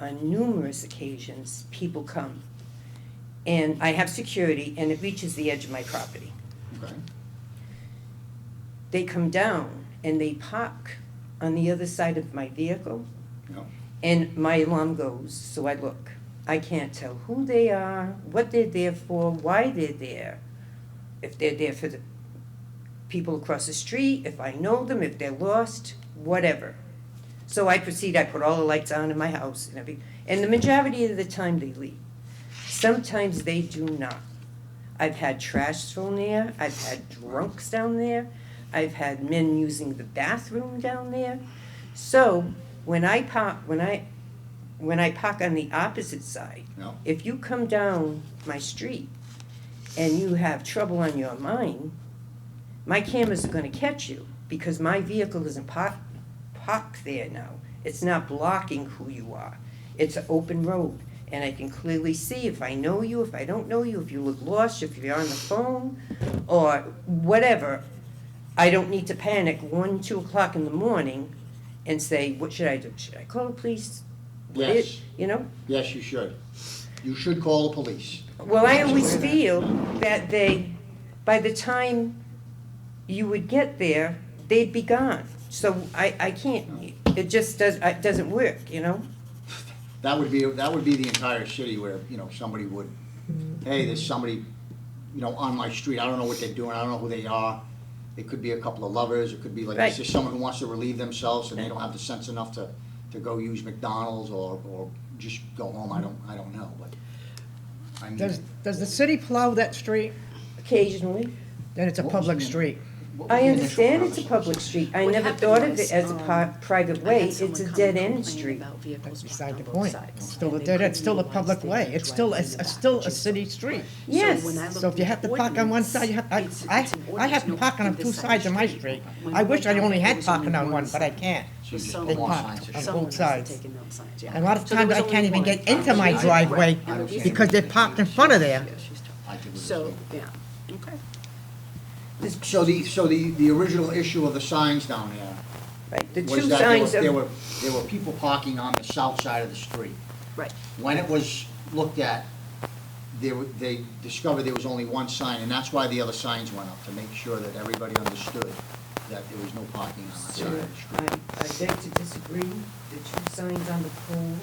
Speaker 11: on numerous occasions, people come, and I have security, and it reaches the edge of my property.
Speaker 1: okay.
Speaker 11: They come down and they park on the other side of my vehicle,
Speaker 1: No.
Speaker 11: and my alarm goes, so I look. I can't tell who they are, what they're there for, why they're there. If they're there for the people across the street, if I know them, if they're lost, whatever. So I proceed, I put all the lights on in my house and the majority of the time they leave. Sometimes they do not. I've had trash thrown there, I've had drunks down there, I've had men using the bathroom down there. So when I park on the opposite side,
Speaker 1: No.
Speaker 11: if you come down my street and you have trouble on your mind, my cameras are gonna catch you because my vehicle isn't parked there now. It's not blocking who you are. It's an open road. And I can clearly see if I know you, if I don't know you, if you look lost, if you're on the phone, or whatever. I don't need to panic 1, 2 o'clock in the morning and say, what should I do? Should I call the police?
Speaker 1: Yes.
Speaker 11: You know?
Speaker 1: Yes, you should. You should call the police.
Speaker 11: Well, I always feel that by the time you would get there, they'd be gone. So I can't, it just doesn't work, you know?
Speaker 1: That would be the entire city where, somebody would, hey, there's somebody, on my street, I don't know what they're doing, I don't know who they are. It could be a couple of lovers, it could be like,
Speaker 11: Right.
Speaker 1: it's just someone who wants to relieve themselves and they don't have the sense enough to go use McDonald's or just go home, I don't know, but. I mean,
Speaker 3: Does the city plow that street?
Speaker 11: Occasionally.
Speaker 3: Then it's a
Speaker 1: What was
Speaker 3: public
Speaker 1: the name?
Speaker 3: street.
Speaker 1: what was
Speaker 11: I
Speaker 1: the
Speaker 11: understand
Speaker 1: initial
Speaker 11: it's a
Speaker 1: premise?
Speaker 11: public street. I
Speaker 2: What
Speaker 11: never
Speaker 2: happened
Speaker 11: thought of
Speaker 2: was,
Speaker 11: it as a private
Speaker 2: I
Speaker 11: way.
Speaker 2: had
Speaker 11: It's
Speaker 2: someone
Speaker 11: a
Speaker 2: come
Speaker 11: dead
Speaker 2: and
Speaker 11: end
Speaker 2: complain
Speaker 11: street.
Speaker 2: about vehicles
Speaker 3: That's
Speaker 2: parked
Speaker 3: beside the
Speaker 2: on both
Speaker 3: point.
Speaker 2: sides,
Speaker 3: It's still,
Speaker 2: and they
Speaker 3: that's still a
Speaker 2: couldn't
Speaker 3: public
Speaker 2: utilize
Speaker 3: way.
Speaker 2: the
Speaker 3: It's still,
Speaker 2: driveway
Speaker 3: it's
Speaker 2: in the back,
Speaker 3: still
Speaker 2: which
Speaker 3: a
Speaker 2: is
Speaker 3: city
Speaker 2: the
Speaker 3: street.
Speaker 2: front.
Speaker 11: Yes.
Speaker 2: So when I
Speaker 3: So
Speaker 2: looked
Speaker 3: if you
Speaker 2: at
Speaker 3: have
Speaker 2: the
Speaker 3: to park on one side, you have,
Speaker 2: ordinance,
Speaker 3: I
Speaker 2: it's an
Speaker 3: have
Speaker 2: ordinance,
Speaker 3: to
Speaker 2: no
Speaker 3: park on
Speaker 2: parking
Speaker 3: two
Speaker 2: this side
Speaker 3: sides of my
Speaker 2: street.
Speaker 3: street.
Speaker 2: When
Speaker 3: I
Speaker 2: we
Speaker 3: wish
Speaker 2: went
Speaker 3: I
Speaker 2: down
Speaker 3: only
Speaker 2: there,
Speaker 3: had
Speaker 2: there was
Speaker 3: parking
Speaker 2: only
Speaker 3: on one, but I
Speaker 2: side.
Speaker 3: can't.
Speaker 1: So you just
Speaker 2: So-
Speaker 3: They
Speaker 1: put more
Speaker 3: park
Speaker 1: signs in.
Speaker 3: on
Speaker 2: Someone
Speaker 3: both
Speaker 2: has to
Speaker 3: sides.
Speaker 2: take in those signs, yeah.
Speaker 3: And a lot of
Speaker 2: So there
Speaker 3: times
Speaker 2: was
Speaker 3: I
Speaker 2: only
Speaker 3: can't even
Speaker 2: one.
Speaker 3: get into my
Speaker 1: Right.
Speaker 3: driveway
Speaker 2: And the reason
Speaker 3: because they
Speaker 2: we-
Speaker 3: parked in front of there.
Speaker 2: Yeah, she's talking.
Speaker 1: I did with
Speaker 2: So,
Speaker 1: this.
Speaker 2: yeah, okay.
Speaker 1: So the original issue of the signs down there
Speaker 11: Right, the
Speaker 1: was
Speaker 11: two
Speaker 1: that
Speaker 11: signs
Speaker 1: there
Speaker 11: of,
Speaker 1: were people parking on the south side of the street.
Speaker 2: Right.
Speaker 1: When it was looked at, they discovered there was only one sign, and that's why the other signs went up, to make sure that everybody understood that there was no parking on that side
Speaker 11: Sir,
Speaker 1: of the street.
Speaker 11: I beg to disagree. The two signs on the pole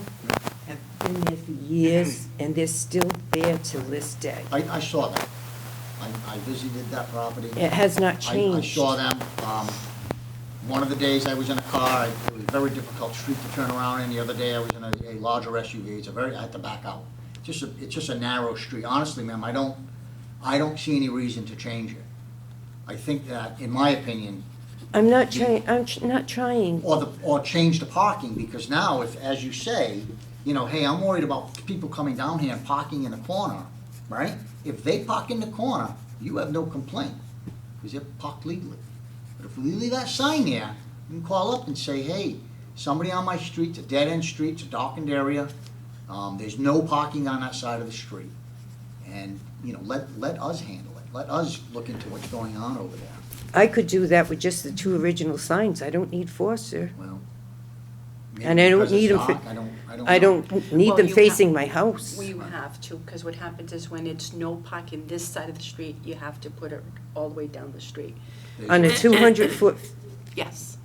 Speaker 11: have been there for years, and they're still there till this day.
Speaker 1: I saw that. I visited that property.
Speaker 11: It has not
Speaker 1: I
Speaker 11: changed.
Speaker 1: saw them. One of the days I was in a car, it was a very difficult street to turn around in. The other day I was in a larger SUV. I had to back out. It's just a narrow street. Honestly, ma'am, I don't see any reason to change it. I think that, in my opinion,
Speaker 11: I'm not trying, not trying.
Speaker 1: or change the parking, because now, if, as you say, you know, hey, I'm worried about people coming down here and parking in the corner, right? If they park in the corner, you have no complaint, because they're parked legally. But if we leave that sign there, you can call up and say, hey, somebody on my street, it's a dead-end street, it's a darkened area, there's no parking on that side of the street. And, you know, let us handle it. Let us look into what's going on over there.
Speaker 11: I could do that with just the two original signs. I don't need four, sir.
Speaker 1: Well,
Speaker 11: And
Speaker 1: maybe
Speaker 11: I don't
Speaker 1: because it's
Speaker 11: need 'em for-
Speaker 1: dark, I don't
Speaker 11: I
Speaker 1: know.
Speaker 11: don't need
Speaker 2: Well,
Speaker 11: them
Speaker 2: you
Speaker 11: facing
Speaker 2: have-
Speaker 11: my house.
Speaker 2: Well, you have to, because what happens is when it's no parking this side of the street, you have to put it all the way down the street.
Speaker 11: On a 200-foot,
Speaker 2: Yes,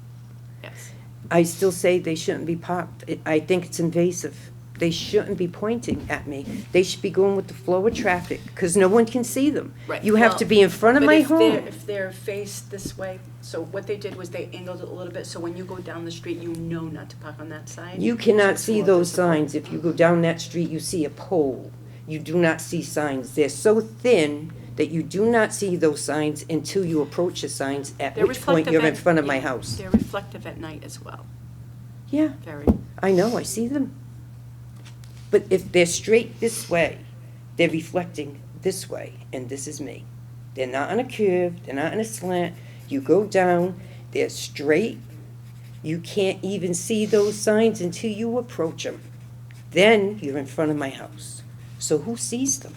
Speaker 2: yes.
Speaker 11: I still say they shouldn't be parked. I think it's invasive. They shouldn't be pointing at me. They should be going with the flow of traffic, because no one can see them.
Speaker 2: Right.
Speaker 11: You have
Speaker 2: Well,
Speaker 11: to be in front of
Speaker 2: But
Speaker 11: my
Speaker 2: if they're-
Speaker 11: home.
Speaker 2: If they're faced this way, so what they did was they angled it a little bit, so when you go down the street, you know not to park on that side.
Speaker 11: You
Speaker 2: So
Speaker 11: cannot
Speaker 2: it's
Speaker 11: see
Speaker 2: more
Speaker 11: those
Speaker 2: visible.
Speaker 11: signs. If you go down that street, you see a pole. You do not see signs. They're so thin that you do not see those signs until you approach the signs, at
Speaker 2: They're
Speaker 11: which point
Speaker 2: reflective
Speaker 11: you're in
Speaker 2: at-
Speaker 11: front of my
Speaker 2: yeah,
Speaker 11: house.
Speaker 2: They're reflective at night as well,
Speaker 11: Yeah,
Speaker 2: very.
Speaker 11: I know, I see them. But if they're straight this way, they're reflecting this way, and this is me. They're not on a curve, they're not on a slant. You go down, they're straight. You can't even see those signs until you approach them. Then you're in front of my house. So who sees them?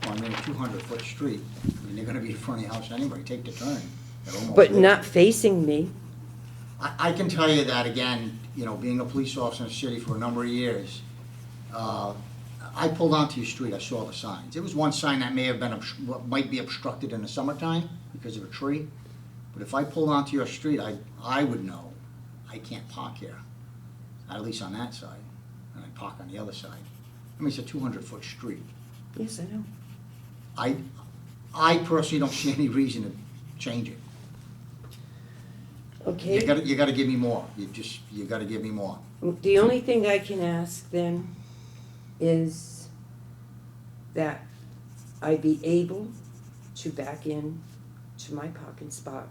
Speaker 1: Well, I mean, a 200-foot street, I mean, they're gonna be in front of your house anyway, take the turn. They're almost
Speaker 11: But
Speaker 1: there.
Speaker 11: not facing me.
Speaker 1: I can tell you that, again, you know, being a police officer in the city for a number of years, I pulled onto your street, I saw the signs. There was one sign that may have been, what might be obstructed in the summertime because of a tree. But if I pulled onto your street, I would know I can't park here, at least on that side, and I park on the other side. I mean, it's a 200-foot street.
Speaker 11: Yes, I know.
Speaker 1: I personally don't see any reason to change it.
Speaker 11: Okay.
Speaker 1: You gotta give me more. You gotta give me more.
Speaker 11: The only thing I can ask then is that I be able to back in to my parking spot.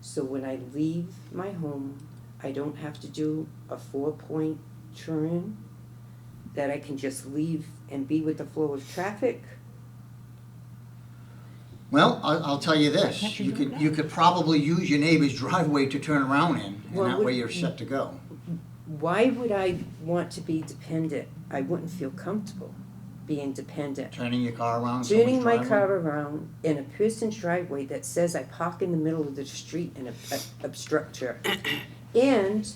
Speaker 11: So when I leave my home, I don't have to do a 4-point turn, that I can just leave and be with the flow of traffic.
Speaker 1: Well, I'll tell you this,
Speaker 3: Can't you
Speaker 1: you
Speaker 3: do
Speaker 1: could
Speaker 3: that?
Speaker 1: probably use your neighbor's driveway to turn around in, and
Speaker 11: Well,
Speaker 1: that way
Speaker 11: would-
Speaker 1: you're set to go.
Speaker 11: Why would I want to be dependent? I wouldn't feel comfortable being dependent.
Speaker 1: Turning your car around
Speaker 11: Turning
Speaker 1: someone's
Speaker 11: my
Speaker 1: driveway.
Speaker 11: car around in a person's driveway that says I park in the middle of the street and obstruct her. And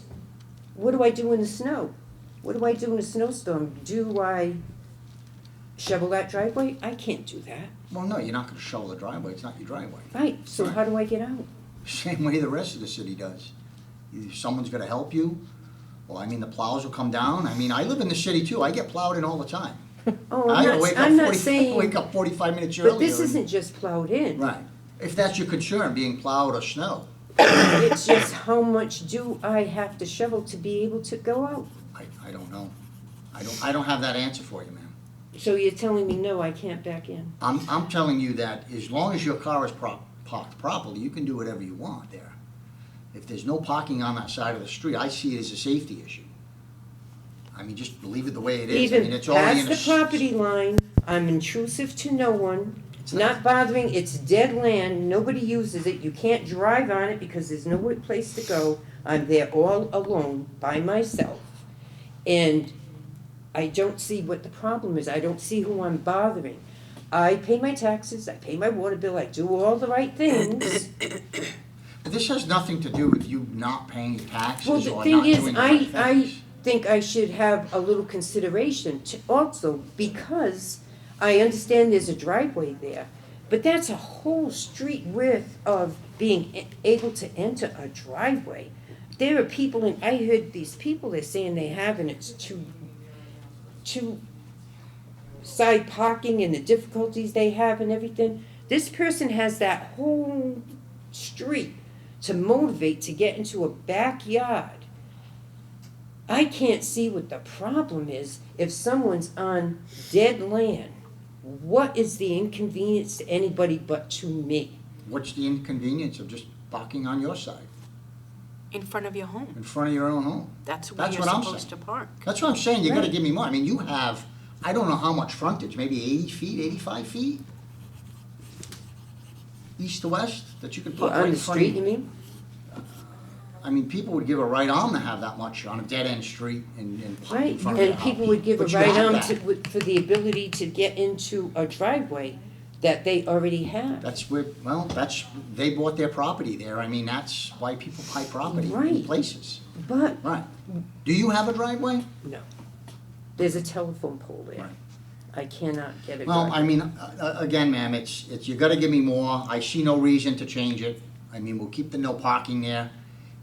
Speaker 11: what do I do in the snow? What do I do in a snowstorm? Do I shovel that driveway? I can't do that.
Speaker 1: Well, no, you're not gonna shovel the driveway, it's not your driveway.
Speaker 11: Right, so how do I get out?
Speaker 1: Same way the rest of the city does. Either someone's gonna help you, well, I mean, the plows will come down. I mean, I live in the city too, I get plowed in all the time.
Speaker 11: Oh,
Speaker 1: I gotta wake up
Speaker 11: I'm not
Speaker 1: 40
Speaker 11: saying,
Speaker 1: wake up 45 minutes earlier.
Speaker 11: but this
Speaker 1: and-
Speaker 11: isn't just plowed in.
Speaker 1: Right. If that's your concern, being plowed or snow,
Speaker 11: It's just how much do I have to shovel to be able to go out?
Speaker 1: I don't know. I don't have that answer for you, ma'am.
Speaker 11: So you're telling me, no, I can't back in?
Speaker 1: I'm telling you that as long as your car is parked properly, you can do whatever you want there. If there's no parking on that side of the street, I see it as a safety issue. I mean, just leave it the way it is. I mean,
Speaker 11: Even
Speaker 1: it's already in
Speaker 11: past
Speaker 1: a
Speaker 11: the property line, I'm intrusive to no one, not bothering, it's dead land, nobody uses it, you can't drive on it because there's no place to go. I'm there all alone, by myself. And I don't see what the problem is, I don't see who I'm bothering. I pay my taxes, I pay my water bill, I do all the right things.
Speaker 1: But this has nothing to do with you not paying your taxes
Speaker 11: Well,
Speaker 1: or
Speaker 11: the
Speaker 1: not
Speaker 11: thing
Speaker 1: doing
Speaker 11: is,
Speaker 1: the right
Speaker 11: I
Speaker 1: things.
Speaker 11: think I should have a little consideration to also, because I understand there's a driveway there, but that's a whole street width of being able to enter a driveway. There are people, and I heard these people, they're saying they have, and it's two side parking and the difficulties they have and everything. This person has that whole street to motivate to get into a backyard. I can't see what the problem is if someone's on dead land. What is the inconvenience to anybody but to me?
Speaker 1: What's the inconvenience of just parking on your side,
Speaker 2: In front of your home.
Speaker 1: in front of your own home?
Speaker 2: That's where
Speaker 1: That's
Speaker 2: you're
Speaker 1: what I'm
Speaker 2: supposed to
Speaker 1: saying.
Speaker 2: park.
Speaker 1: That's what I'm saying, you gotta
Speaker 11: Right.
Speaker 1: give me more. I mean, you have, I don't know how much frontage, maybe 80 feet, 85 feet? East to west, that you could
Speaker 11: Well,
Speaker 1: park right
Speaker 11: on
Speaker 1: in
Speaker 11: the
Speaker 1: front of
Speaker 11: street, you
Speaker 1: you.
Speaker 11: mean?
Speaker 1: I mean, people would give a right arm to have that much on a dead-end street and park in
Speaker 11: Right,
Speaker 1: front of their
Speaker 11: and
Speaker 1: house.
Speaker 11: people would give a
Speaker 1: But you
Speaker 11: right
Speaker 1: have
Speaker 11: arm
Speaker 1: that.
Speaker 11: to, for the ability to get into a driveway that they already have.
Speaker 1: That's where, well, they bought their property there. I mean, that's why people buy property in
Speaker 11: Right.
Speaker 1: places.
Speaker 11: But,
Speaker 1: Right. Do you have a driveway?
Speaker 11: no, there's a telephone pole there.
Speaker 1: Right.
Speaker 11: I cannot get a
Speaker 1: Well,
Speaker 11: driveway.
Speaker 1: I mean, again, ma'am, it's, you gotta give me more. I see no reason to change it. I mean, we'll keep the no parking there.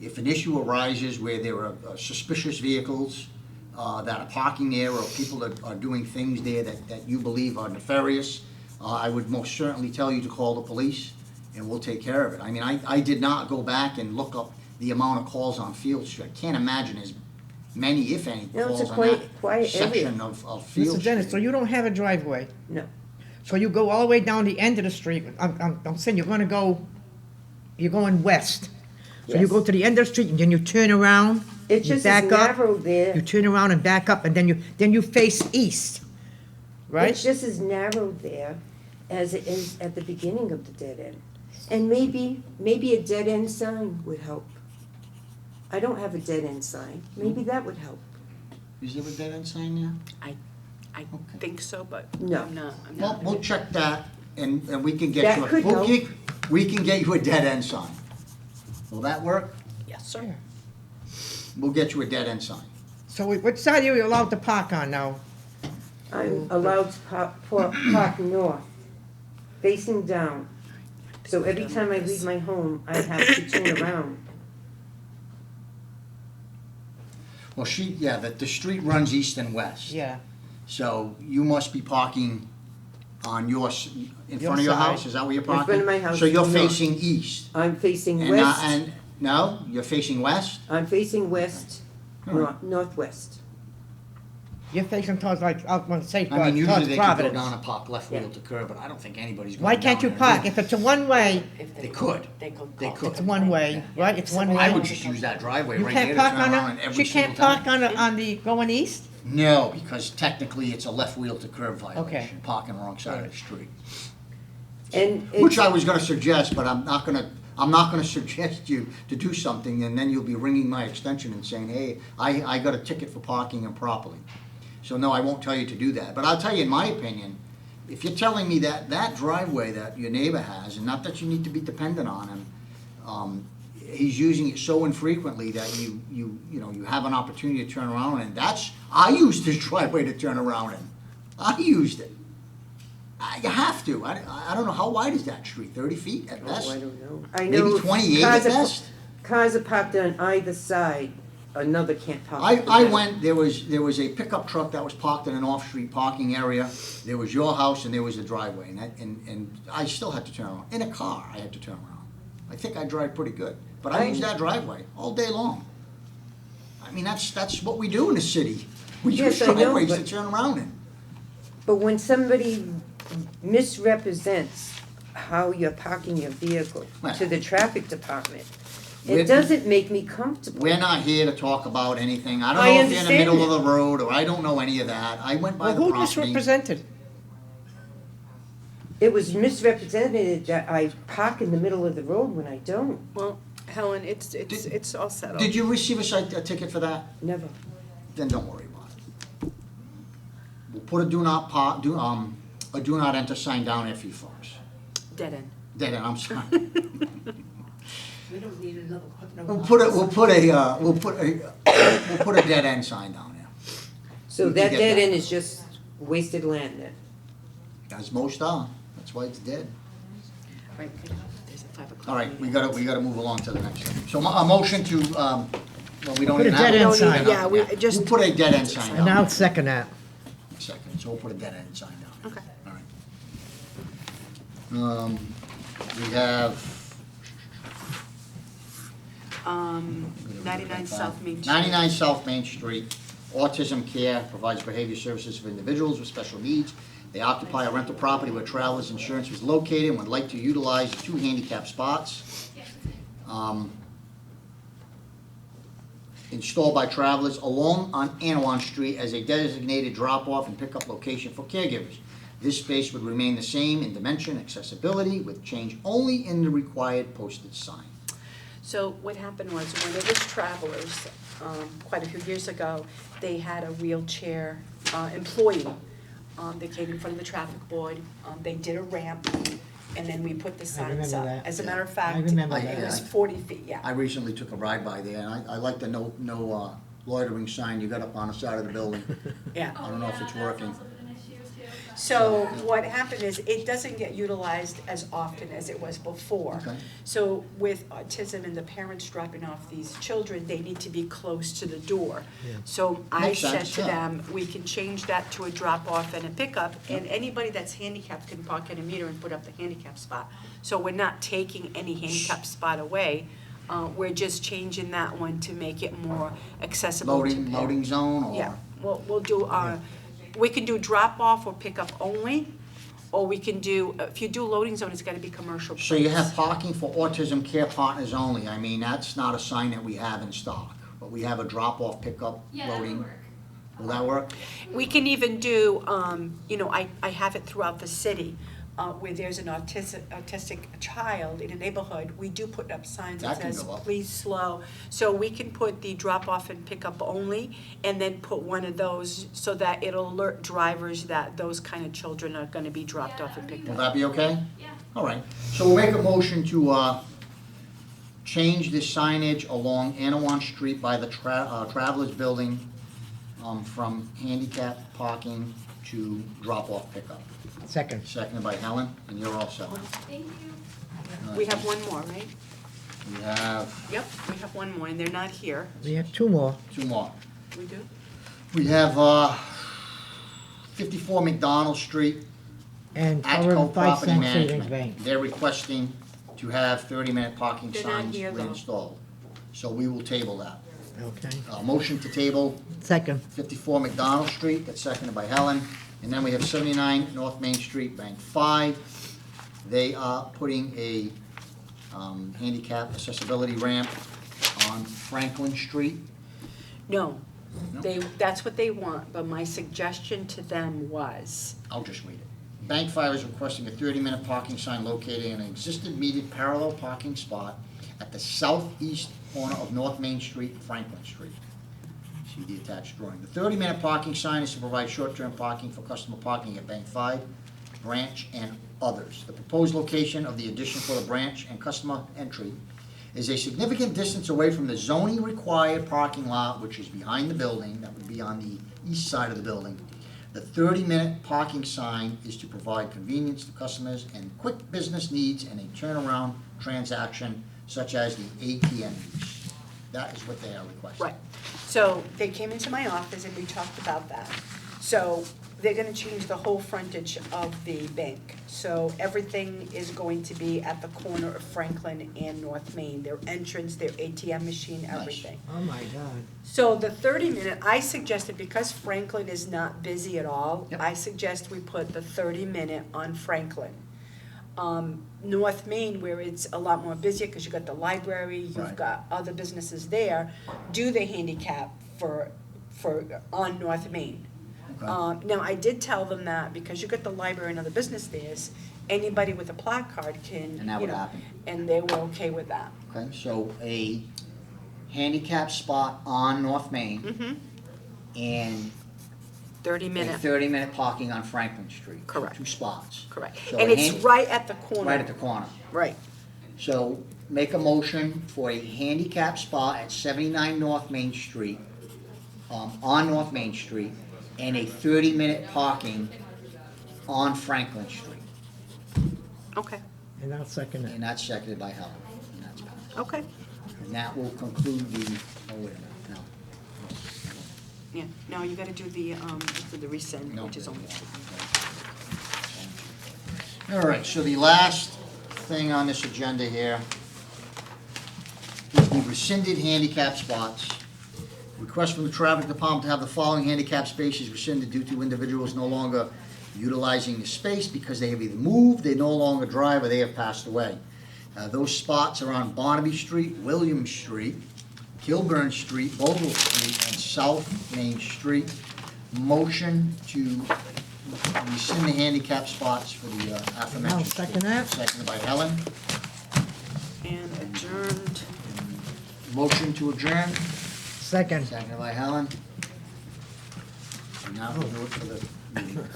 Speaker 1: If an issue arises where there are suspicious vehicles that are parking there, or people that are doing things there that you believe are nefarious, I would most certainly tell you to call the police, and we'll take care of it. I mean, I did not go back and look up the amount of calls on Field Street. I can't imagine as many, if any,
Speaker 11: No, it's a
Speaker 1: calls on
Speaker 11: quiet
Speaker 1: that
Speaker 11: area.
Speaker 1: section of Field
Speaker 3: Mr. Dennis, so
Speaker 1: Street.
Speaker 3: you don't have a driveway?
Speaker 11: No.
Speaker 3: So you go all the way down the end of the street, I'm saying you're going west. So you
Speaker 11: Yes.
Speaker 3: go to the end of the street and then you turn around,
Speaker 11: It's
Speaker 3: you
Speaker 11: just as
Speaker 3: back up,
Speaker 11: narrow there.
Speaker 3: you turn around and back up, and then you face east, right?
Speaker 11: It's just as narrow there as it is at the beginning of the dead end. And maybe a dead end sign would help. I don't have a dead end sign. Maybe that would help.
Speaker 1: Is there a dead end sign there?
Speaker 2: I think so, but
Speaker 11: No.
Speaker 2: I'm not.
Speaker 1: Well, we'll check that, and we can get
Speaker 11: That
Speaker 1: you,
Speaker 11: could help.
Speaker 1: we can get you a dead end sign. Will that work?
Speaker 2: Yes, sir.
Speaker 1: We'll get you a dead end sign.
Speaker 3: So which side are you allowed to park on now?
Speaker 11: I'm allowed to park north, facing down. So every time I leave my home, I have to turn around.
Speaker 1: Well, the street runs east and west.
Speaker 3: Yeah.
Speaker 1: So you must be parking on in
Speaker 3: Your
Speaker 1: front of your
Speaker 3: side.
Speaker 1: house, is that where you're
Speaker 11: In
Speaker 1: parking?
Speaker 11: front of my house,
Speaker 1: So you're
Speaker 11: north.
Speaker 1: facing east?
Speaker 11: I'm facing
Speaker 1: And,
Speaker 11: west.
Speaker 1: and, no, you're facing west?
Speaker 11: I'm facing west,
Speaker 1: All right.
Speaker 11: northwest.
Speaker 3: You're facing towards, like, I want to say,
Speaker 1: I mean, usually
Speaker 3: towards
Speaker 1: they could go
Speaker 3: Providence.
Speaker 1: down and park left wheel
Speaker 11: Yeah.
Speaker 1: to curb, but I don't think anybody's going
Speaker 3: Why
Speaker 1: down
Speaker 3: can't you
Speaker 1: there and
Speaker 3: park?
Speaker 1: do
Speaker 3: If it's a one-way,
Speaker 1: They could.
Speaker 8: They could
Speaker 1: They
Speaker 8: call.
Speaker 1: could.
Speaker 3: it's one way, right? It's one
Speaker 1: it.
Speaker 3: way.
Speaker 1: I would just use that driveway
Speaker 3: You
Speaker 1: right there
Speaker 3: can't
Speaker 1: to
Speaker 3: park
Speaker 1: turn
Speaker 3: on
Speaker 1: around
Speaker 3: the,
Speaker 1: every
Speaker 3: she
Speaker 1: single
Speaker 3: can't
Speaker 1: time.
Speaker 3: park on the going east?
Speaker 1: No, because technically it's a left wheel to curb
Speaker 3: Okay.
Speaker 1: violation, parking the wrong side of the street.
Speaker 11: And
Speaker 1: Which
Speaker 11: it's,
Speaker 1: I was gonna suggest, but I'm not gonna suggest you to do something, and then you'll be ringing my extension and saying, hey, I got a ticket for parking improperly. So no, I won't tell you to do that, but I'll tell you, in my opinion, if you're telling me that driveway that your neighbor has, and not that you need to be dependent on him, he's using it so infrequently that you have an opportunity to turn around, and I used his driveway to turn around in. I used it. You have to. I don't know, how wide is that street? 30 feet at
Speaker 11: oh,
Speaker 1: best?
Speaker 11: I don't know. I
Speaker 1: Maybe
Speaker 11: know
Speaker 1: 28 at
Speaker 11: cars are-
Speaker 1: best?
Speaker 11: Cars are parked on either side, another can't park.
Speaker 1: I went, there was a pickup truck that was parked in an off-street parking area. There was your house and there was the driveway, and I still had to turn around. In a car, I had to turn around. I think I drive pretty good, but I use that driveway all day long. I mean, that's what we do in the city. We use
Speaker 11: Yes, I know,
Speaker 1: driveways to
Speaker 11: but-
Speaker 1: turn around in.
Speaker 11: But when somebody misrepresents how you're parking your vehicle
Speaker 1: Well-
Speaker 11: to the traffic department.
Speaker 1: We're-
Speaker 11: It doesn't make me comfortable.
Speaker 1: We're not here to talk about anything. I don't
Speaker 11: I
Speaker 1: know if you're in the
Speaker 11: understand
Speaker 1: middle
Speaker 11: that.
Speaker 1: of the road, or I don't know any of that. I went by
Speaker 3: Well,
Speaker 1: the
Speaker 3: who
Speaker 1: property.
Speaker 3: misrepresented?
Speaker 11: It was misrepresented that I park in the middle of the road when I don't.
Speaker 2: Well, Helen, it's all settled.
Speaker 1: Did you receive a ticket for that?
Speaker 11: Never.
Speaker 1: Then don't worry about it. We'll put a do not enter sign down there for you folks.
Speaker 2: Dead end.
Speaker 1: Dead end, I'm sorry.
Speaker 8: We don't need another.
Speaker 1: We'll put a dead end sign down there.
Speaker 11: So
Speaker 1: We
Speaker 11: that
Speaker 1: get
Speaker 11: dead
Speaker 1: that.
Speaker 11: end is just wasted land then?
Speaker 1: As most are, that's why it's dead.
Speaker 2: Right, there's a 5 o'clock.
Speaker 1: All right, we gotta move along to the next thing. So a motion to, well, we don't
Speaker 3: Put a
Speaker 1: even have.
Speaker 3: dead end
Speaker 1: a-
Speaker 3: sign.
Speaker 2: Yeah, we just-
Speaker 1: We'll put a dead end sign down.
Speaker 3: And I'll second that.
Speaker 1: Second, so we'll put a dead end sign down.
Speaker 2: Okay.
Speaker 1: All right. We have
Speaker 2: 99 South Main Street.
Speaker 1: 99 South Main Street. Autism Care provides behavior services for individuals with special needs. They occupy a rental property where Travelers Insurance was located and would like to utilize 2 handicap spots. Installed by Travelers along on Anawan Street as a designated drop-off and pickup location for caregivers. This space would remain the same in dimension, accessibility, with change only in the required posted sign.
Speaker 2: So what happened was, when it was Travelers, quite a few years ago, they had a wheelchair employee. They came in front of the traffic board, they did a ramp, and then we put the signs
Speaker 3: remember
Speaker 2: up.
Speaker 3: that.
Speaker 2: As a matter of
Speaker 3: I
Speaker 2: fact,
Speaker 3: remember
Speaker 2: it
Speaker 1: that.
Speaker 2: was 40 feet, yeah.
Speaker 1: I recently took a ride by there, and I like the no loitering sign you got up on the side of the building.
Speaker 2: Yeah.
Speaker 1: I don't know if it's working.
Speaker 2: So what happened is, it doesn't get utilized as often as it was before.
Speaker 1: Okay.
Speaker 2: So with autism and the parents dropping off these children, they need to be close to the door. So I
Speaker 1: Makes
Speaker 2: said
Speaker 1: sense,
Speaker 2: to
Speaker 1: yeah.
Speaker 2: them, we can change that to a drop-off and a pickup, and anybody that's handicapped can park in a meter and put up the handicap spot. So we're not taking any handicap spot away, we're just changing that one to make it more accessible to parents.
Speaker 1: Loading zone, or?
Speaker 2: Yeah, we'll do, we can do drop-off or pick-up only, or we can do, if you do loading zone, it's gotta be commercial
Speaker 1: So you have
Speaker 2: place.
Speaker 1: parking for autism care partners only. I mean, that's not a sign that we have in stock, but we have a drop-off, pickup, loading. Will that work?
Speaker 2: We can even do, I have it throughout the city, where there's an autistic child in a neighborhood, we do put up signs that
Speaker 1: That can
Speaker 2: says,
Speaker 1: go up.
Speaker 2: please slow. So we can put the drop-off and pick-up only, and then put one of those so that it'll alert drivers that those kind of children are gonna be dropped off and picked
Speaker 1: Will
Speaker 2: up.
Speaker 1: that be okay? Yeah. All right. So we'll make a motion to change the signage along Anawan Street by the Travelers Building from handicap parking to drop-off pickup.
Speaker 3: Second.
Speaker 1: Seconded by Helen, and you're all set.
Speaker 5: Thank you.
Speaker 2: We have one more, right?
Speaker 1: We have
Speaker 2: Yep, we have one more, and they're not here.
Speaker 3: We have 2 more.
Speaker 1: 2 more.
Speaker 2: We do?
Speaker 1: We have 54 McDonald Street,
Speaker 3: And
Speaker 1: Atco
Speaker 3: Colorado Five
Speaker 1: Property
Speaker 3: Cent Savings
Speaker 1: Management.
Speaker 3: Bank.
Speaker 1: They're requesting to have 30-minute parking
Speaker 2: They're not
Speaker 1: signs
Speaker 2: here, though.
Speaker 1: reinstalled. So we will table that.
Speaker 3: Okay.
Speaker 1: Motion to table
Speaker 3: Second.
Speaker 1: 54 McDonald Street, that's seconded by Helen. And then we have 79 North Main Street, Bank 5. They are putting a handicap accessibility ramp on Franklin Street.
Speaker 2: No,
Speaker 1: No?
Speaker 2: that's what they want, but my suggestion to them was,
Speaker 1: I'll just read it. Bank 5 is requesting a 30-minute parking sign located in an existing metered parallel parking spot at the southeast corner of North Main Street and Franklin Street. See the attached drawing. The 30-minute parking sign is to provide short-term parking for customer parking at Bank 5, branch, and others. The proposed location of the addition for the branch and customer entry is a significant distance away from the zoning required parking lot, which is behind the building, that would be on the east side of the building. The 30-minute parking sign is to provide convenience to customers and quick business needs and a turnaround transaction such as the ATM use. That is what they are requesting.
Speaker 2: right. So they came into my office and we talked about that. So they're gonna change the whole frontage of the bank. So everything is going to be at the corner of Franklin and North Main, their entrance, their ATM machine,
Speaker 1: Nice.
Speaker 2: everything.
Speaker 3: Oh, my God.
Speaker 2: So the 30-minute, I suggested, because Franklin is not busy at all,
Speaker 1: Yep.
Speaker 2: I suggest we put the 30-minute on Franklin. North Main, where it's a lot more busier, because you've got the library,
Speaker 1: Right.
Speaker 2: you've got other businesses there, do the handicap for, on North Main.
Speaker 1: Okay.
Speaker 2: Now, I did tell them that, because you've got the library and other business there, anybody with a placard can,
Speaker 1: And that
Speaker 2: you
Speaker 1: would
Speaker 2: know,
Speaker 1: happen.
Speaker 2: and they were okay with that.
Speaker 1: Okay, so a handicap spot on North Main
Speaker 2: Mm-hmm.
Speaker 1: and
Speaker 2: 30
Speaker 1: a
Speaker 2: minute,
Speaker 1: 30-minute parking on Franklin Street.
Speaker 2: Correct.
Speaker 1: 2 spots.
Speaker 2: correct.
Speaker 1: So
Speaker 2: And
Speaker 1: a
Speaker 2: it's
Speaker 1: hand-
Speaker 2: right at the corner.
Speaker 1: Right at the corner.
Speaker 2: Right.
Speaker 1: So make a motion for a handicap spot at 79 North Main Street, on North Main Street, and a 30-minute parking on Franklin Street.
Speaker 2: Okay,
Speaker 3: And I'll second it.
Speaker 1: And that's seconded by Helen. And that's passed.
Speaker 2: okay,
Speaker 1: And that will conclude the, oh, wait a minute, no.
Speaker 2: yeah. Now, you gotta do the rescind,
Speaker 1: No.
Speaker 2: which is only.
Speaker 1: All right, so the last thing on this agenda here is the rescinded handicap spots. Request from the traffic department to have the following handicap spaces rescinded due to individuals no longer utilizing the space because they have either moved, they no longer drive, or they have passed away. Those spots are on Barnaby Street, William Street, Kilburn Street, Bogle Street, and South Main Street. Motion to rescind the handicap spots for the aforementioned.
Speaker 3: I'll second that.
Speaker 1: Seconded by Helen.
Speaker 2: And adjourned.
Speaker 1: Motion to adjourn,
Speaker 3: Second.
Speaker 1: seconded by Helen. And now we'll do it for the meeting.